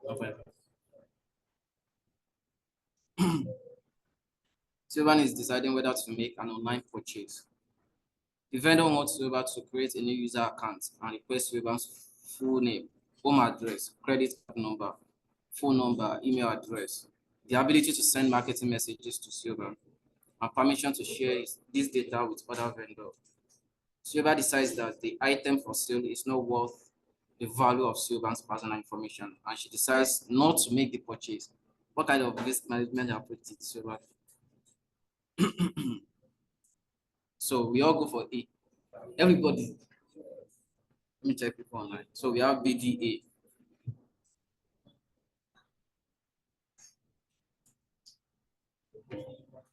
November. So one is deciding whether to make an online purchase. The vendor wants Silver to create a new user account and request Silver's full name, home address, credit card number, phone number, email address, the ability to send marketing messages to Silver, and permission to share this data with other vendors. Silver decides that the item for sale is not worth the value of Silver's personal information, and she decides not to make the purchase. What kind of risk management approach did Silver? So we all go for A. Everybody, let me check people online. So we have BDA.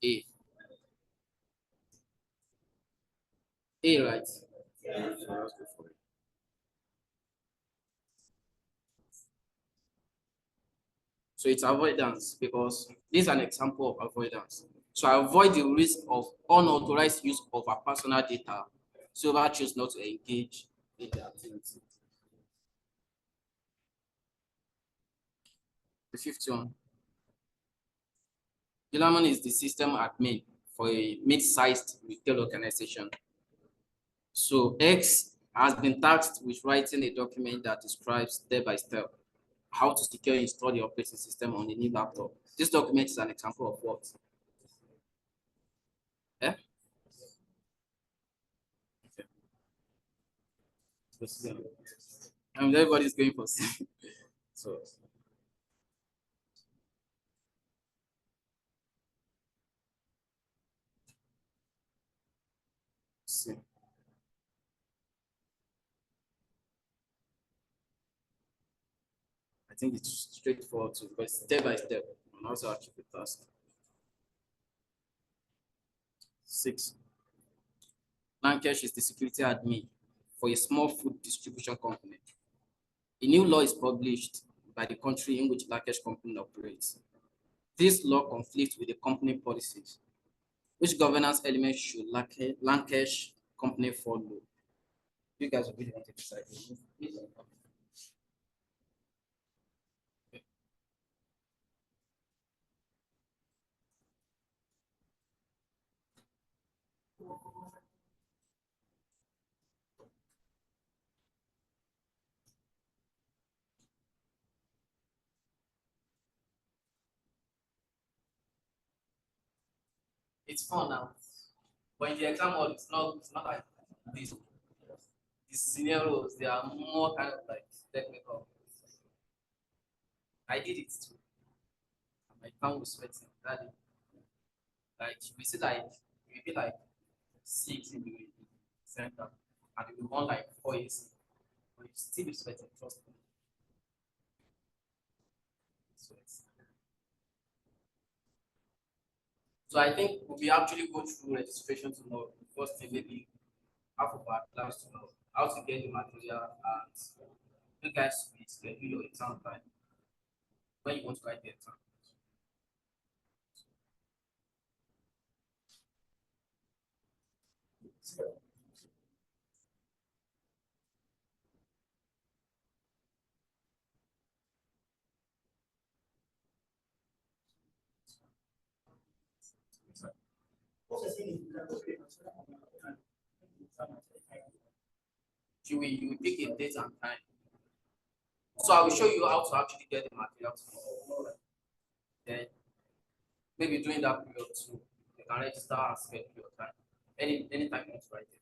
A. A, right? So let's go for it. So it's avoidance because this is an example of avoidance. So I avoid the risk of unauthorized use of our personal data. So I choose not to engage in the activity. The fifth one. Gillerman is the system admin for a mid-sized retail organization. So X has been tasked with writing a document that describes step by step how to secure and install the operating system on a new laptop. This document is an example of what? Yeah? Okay. And everybody's going for C. So C. I think it's straightforward too, but step by step and also achieve the task. 6. Lankesh is the security admin for a small food distribution company. A new law is published by the country in which Lankesh company operates. This law conflicts with the company policies. Which governance elements should Lankesh company follow? You guys really want to decide. It's fun now. But in the exam hall, it's not like this. These scenarios, they are more kind of like technical. I did it too. My palm was sweating. Like we see like we be like 6 in the center, and we want like 4 years, but you still be sweating. Trust me. Sweat. So I think we actually go through registration tomorrow. First thing, maybe half of our class to know how to get the material and you guys will schedule your exam time when you want to write the exam. You will pick a date and time. So I will show you how to actually get the material tomorrow. Then maybe during that period too, you can register and schedule your time. Anytime you want to write it.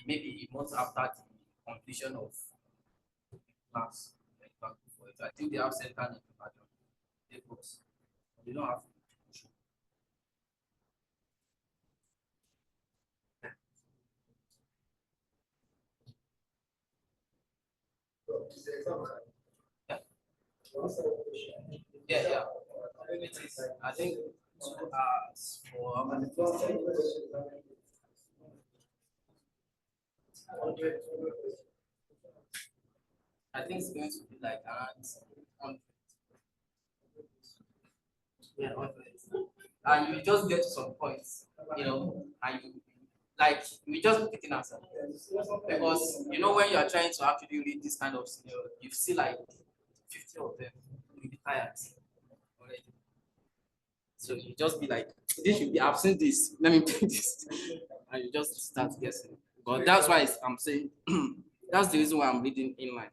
Maybe a month after the completion of the class. Then you can go for it. I think they have center in the Lagos. They don't have. Yeah. Yeah, yeah. It is. I think for how many I think it's going to be like around 100. Yeah, 100. And you just get to some points, and you like we just picking answer because when you are trying to actually read this kind of scenario, you see like 50 of them, you'll be tired already. So you just be like, this should be, I've seen this, let me pick this, and you just start guessing. But that's why I'm saying that's the reason why I'm reading inline,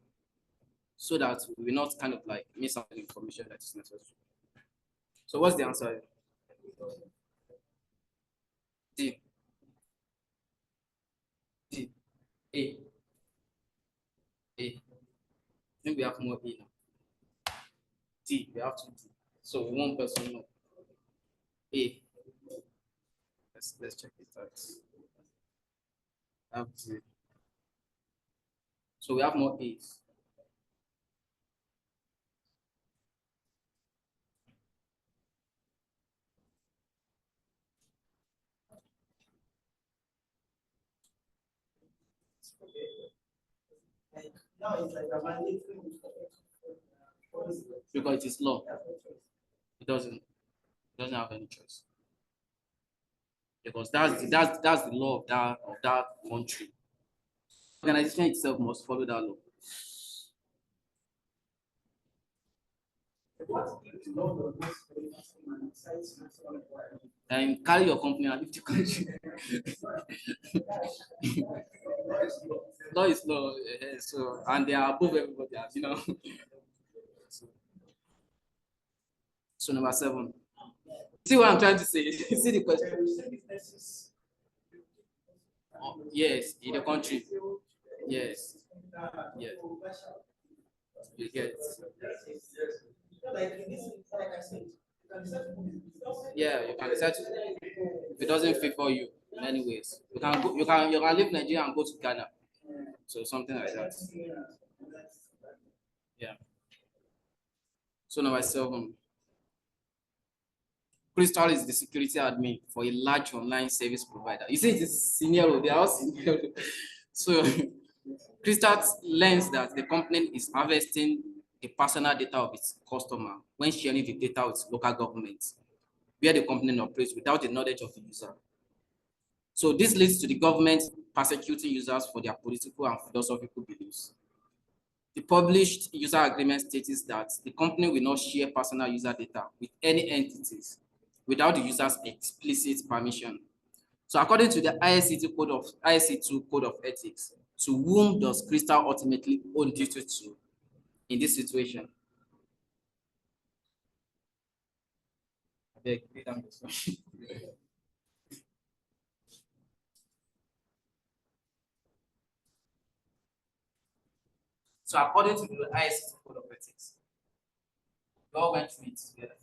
so that we will not kind of like miss out on information that is necessary. So what's the answer? D. D. A. A. I think we have more A now. D. We have two D. So one person more. A. Let's check it out. Have D. So we have more A's. Because it is law. It doesn't have any choice. Because that's the law of that country. Organization itself must follow that law. And carry your company and leave the country. Law is law, so and they are above everybody else. So number 7. See what I'm trying to say? See the question? Oh, yes, in the country. Yes. Yes. You get. Yeah, you can decide if it doesn't favor you in any ways. You can leave Nigeria and go to Ghana. So something like that. Yeah. So number 7. Crystal is the security admin for a large online service provider. You see, this scenario, they are all scenario. So Crystal learns that the company is harvesting the personal data of its customer when sharing the data with local governments, where the company operates without the knowledge of the user. So this leads to the government persecuting users for their political and philosophical beliefs. The published user agreement states that the company will not share personal user data with any entities without the user's explicit permission. So according to the ISC2 Code of Ethics, to whom does Crystal ultimately owe duty to in this situation? I beg, read down this one. So according to the ISC2 Code of Ethics, we all went through it together.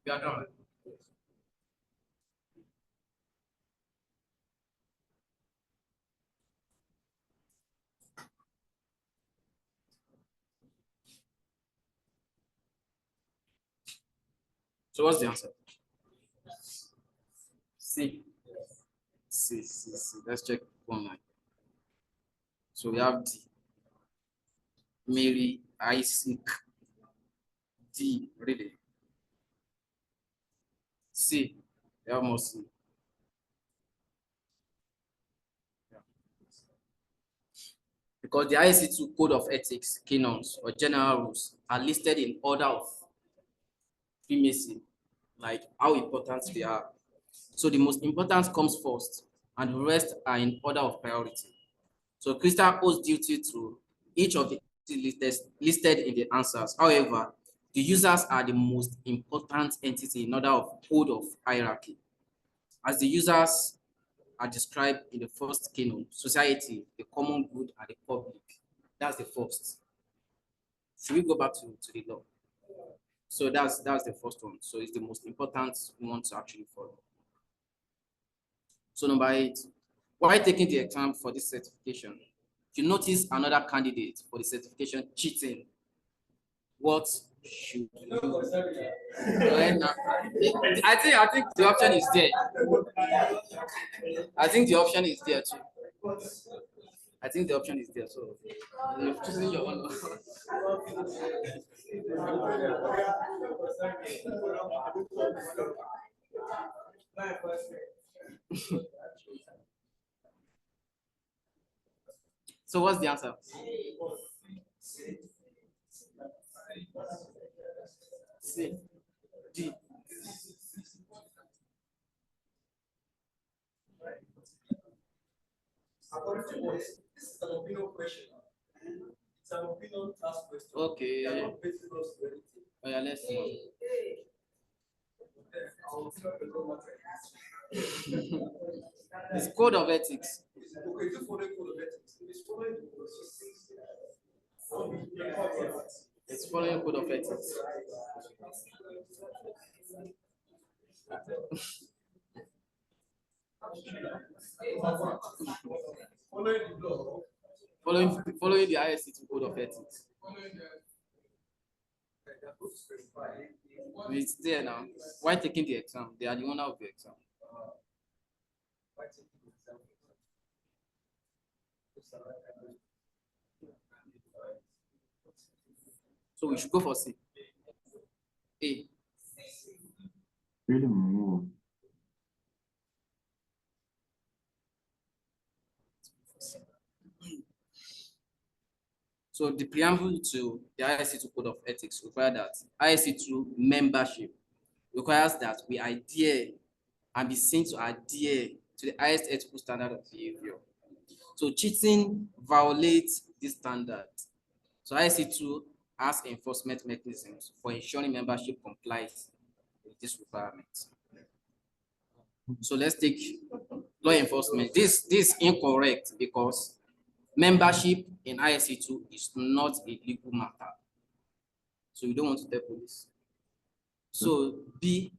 We are done. So what's the answer? C. C. Let's check online. So we have D. Mary, Isaac, D, really. C, we have more C. Yeah. Because the ISC2 Code of Ethics, canons, or general rules are listed in order of primacy, like how important they are. So the most important comes first, and the rest are in order of priority. So Crystal owes duty to each of the listed in the answers. However, the users are the most important entity in order of code of hierarchy. As the users are described in the first canon, society, the common good, and the public. That's the first. Should we go back to the law? So that's the first one. So it's the most important one to actually follow. So number 8, while taking the exam for this certification, you notice another candidate for the certification cheating. What should you do? I think the option is there. I think the option is there too. I think the option is there. So you've chosen your own. So what's the answer? C. D. According to what? This is an opinion question. It's an opinion task question. Okay. Oh, yeah, let's see. It's code of ethics. Okay, it's following code of ethics. It's following It's following code of ethics. Following the ISC2 code of ethics. It's there now. Why taking the exam? They are the owner of the exam. So we should go for C. A. So the preamble to the ISC2 Code of Ethics requires that ISC2 membership requires that we adhere and be seen to adhere to the highest ethical standard of behavior. So cheating violates this standard. So ISC2 has enforcement mechanisms for ensuring membership complies with this requirement. So let's take law enforcement. This is incorrect because membership in ISC2 is not a legal matter. So you don't want to tell police. So B,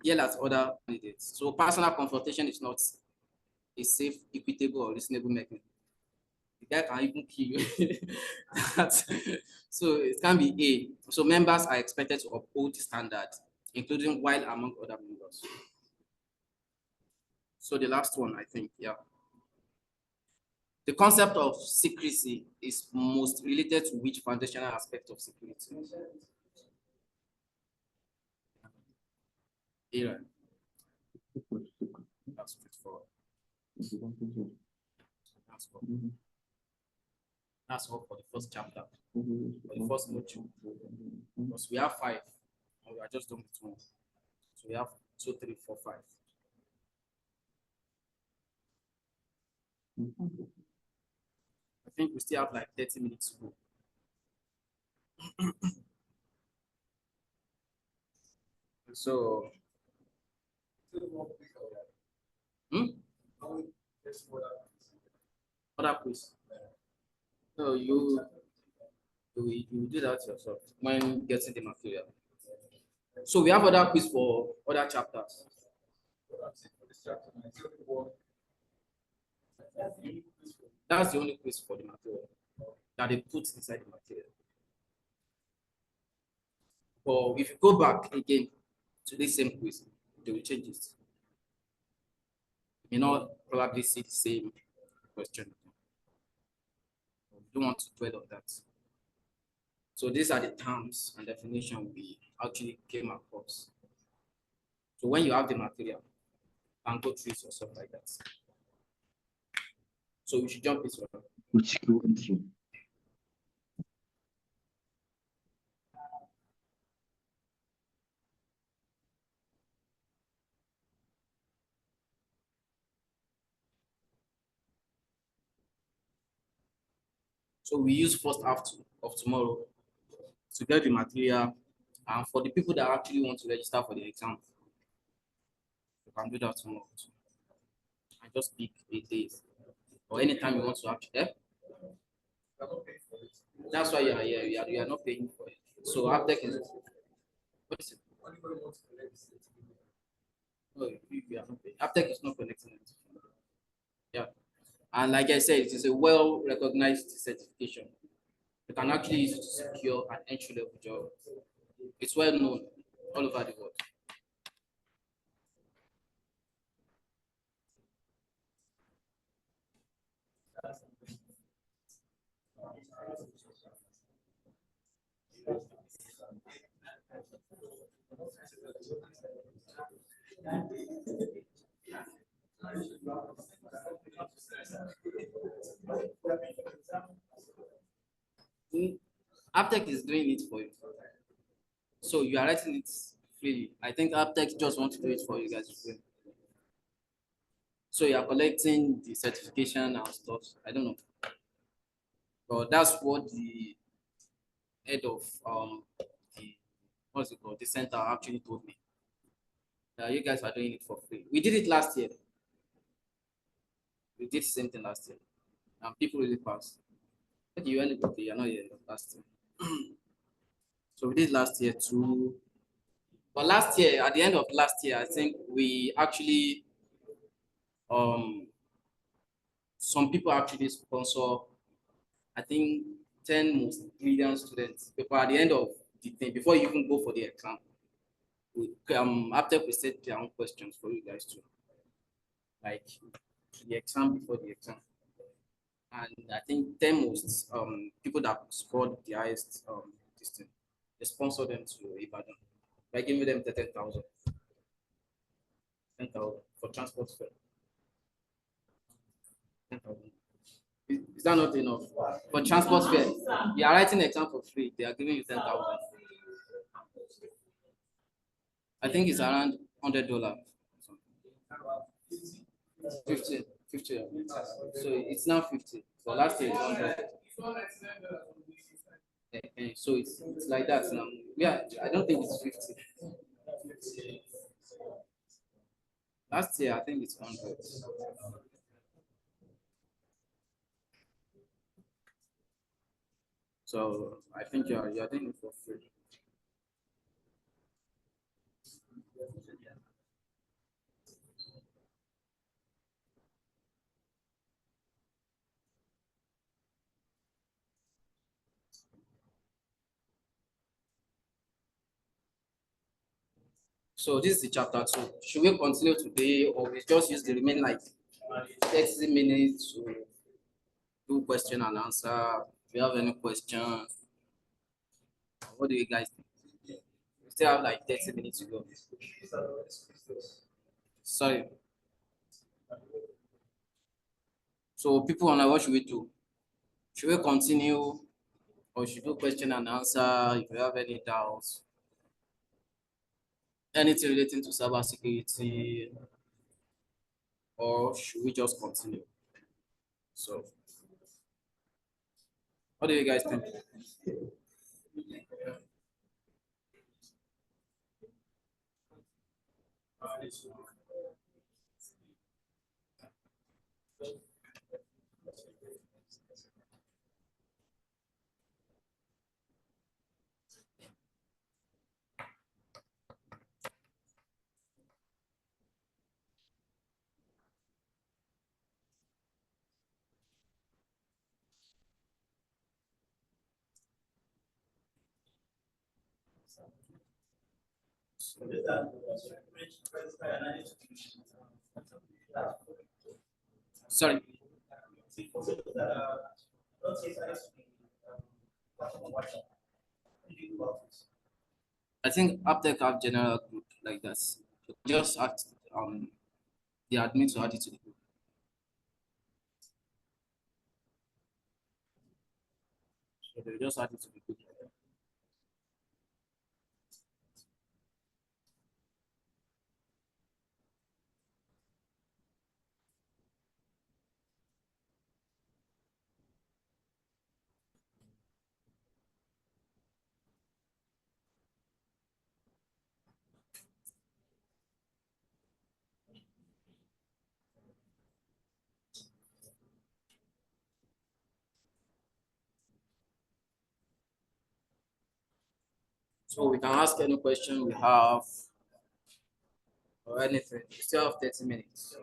yell at other candidates. So personal confrontation is not a safe, equitable, or reasonable mechanism. The guy can even kill you. So it can be A. So members are expected to uphold the standard, including while among other members. So the last one, I think, yeah. The concept of secrecy is most related to which foundational aspect of security? Yeah. That's straightforward. That's all for the first chapter, for the first module. Because we have 5, and we are just done with 1. So we have 2, 3, 4, 5. I think we still have like 30 minutes to go. So, other quiz. So you do that yourself when getting the material. So we have other quiz for other chapters. That's the only quiz for the material that they put inside the material. But if you go back again to this same quiz, they will change it. You may not probably see the same question. Don't want to dwell on that. So these are the terms and definition we actually came across. So when you have the material, and go through it or stuff like that. So we should jump into it. Which go into So we use first half of tomorrow to get the material, and for the people that actually want to register for the exam, you can do that tomorrow too. And just pick a day or anytime you want to actually. That's why you are here. You are not paying for it. So Aptech is what is it? No, you are not paying. Aptech is not connecting it. Yeah. And like I said, it is a well-recognized certification. You can actually use it to secure an entry-level job. It's well known all over the world. Aptech is doing it for you. So you are writing it freely. I think Aptech just want to do it for you guys free. So you are collecting the certification and stuff. I don't know. But that's what the head of the what's it called? The center actually told me. You guys are doing it for free. We did it last year. We did the same thing last year. And people really passed. But you ended up you're not here last year. So we did last year too. But last year, at the end of last year, I think we actually some people actually sponsor, I think 10 most brilliant students. But at the end of the thing, before you even go for the exam, we after we set their own questions for you guys too. Like the exam before the exam. And I think 10 most people that scored the highest this thing, they sponsor them to Ibadan by giving them 10,000 for transport fare. 10,000. Is that not enough? For transport fare, you are writing an exam for free, they are giving you 10,000. I think it's around $100. 50, 50. So it's now 50. So last year it's 100. So it's like that now. Yeah, I don't think it's 50. Last year I think it's 100. So I think you're doing it for free. So this is the chapter 2. Should we continue today or we just use the remaining like 30 minutes to do question and answer? If you have any questions, what do you guys think? We still have like 30 minutes to go. Sorry. So people on what should we do? Should we continue or should we do question and answer if you have any doubts? Anything relating to cybersecurity, or should we just continue? So what do you guys think? Sorry. Let's say that has to be platform on WhatsApp. What do you do about it? I think Aptech have general group like that. You just add the admin to add it to the group. So they just add it to the group. So we can ask any question we have or anything. We still have 30 minutes.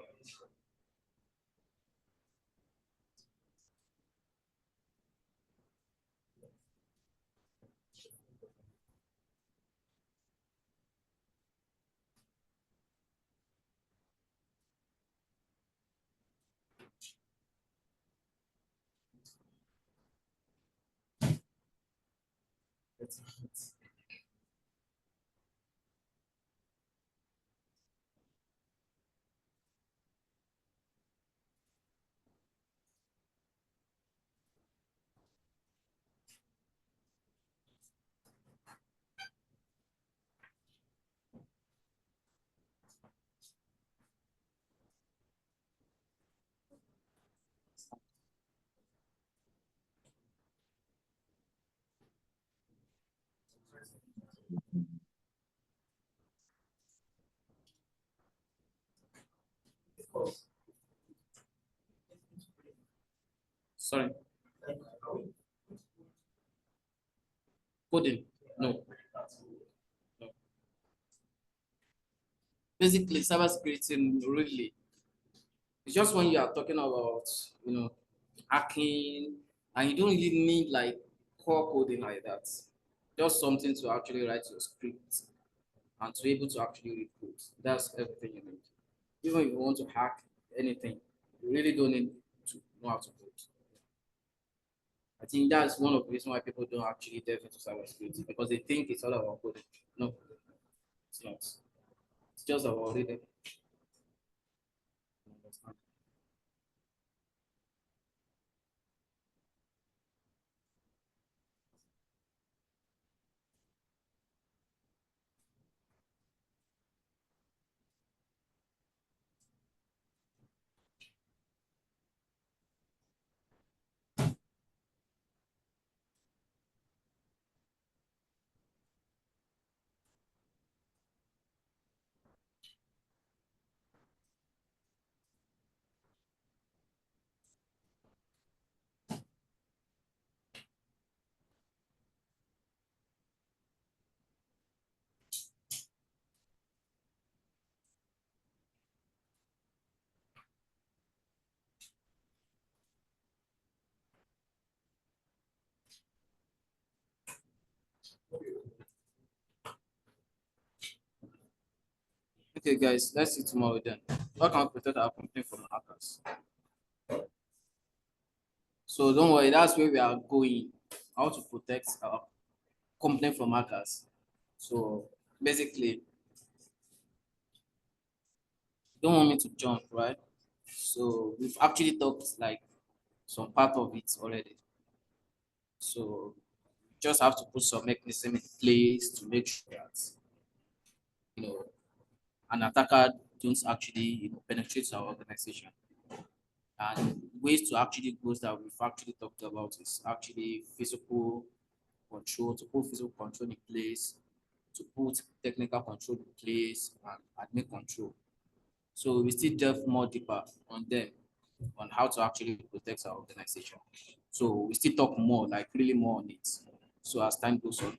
Sorry, coding? No. No. Basically, cybersecurity really. It's just when you are talking about, you know, hacking, and you don't really need like core coding like that. Just something to actually write your script and to be able to actually read code. That's everything you need. Even if you want to hack anything, you really don't need to know how to code. I think that's one of the reasons why people don't actually delve into cybersecurity because they think it's all about coding. No, it's not. It's just about reading. Okay, guys, let's see tomorrow then. How can we protect our company from hackers? So don't worry, that's where we are going. How to protect our company from hackers. So basically, you don't want me to jump, right? So we've actually talked like some part of it already. So just have to put some mechanism in place to make sure that you know an attacker don't actually penetrate our organization. And ways to actually go that we've actually talked about is actually physical control, to put physical control in place, to put technical control in place, and admin control. So we still delve more deeper on them, on how to actually protect our organization. So we still talk more, like really more on it. So as time goes on.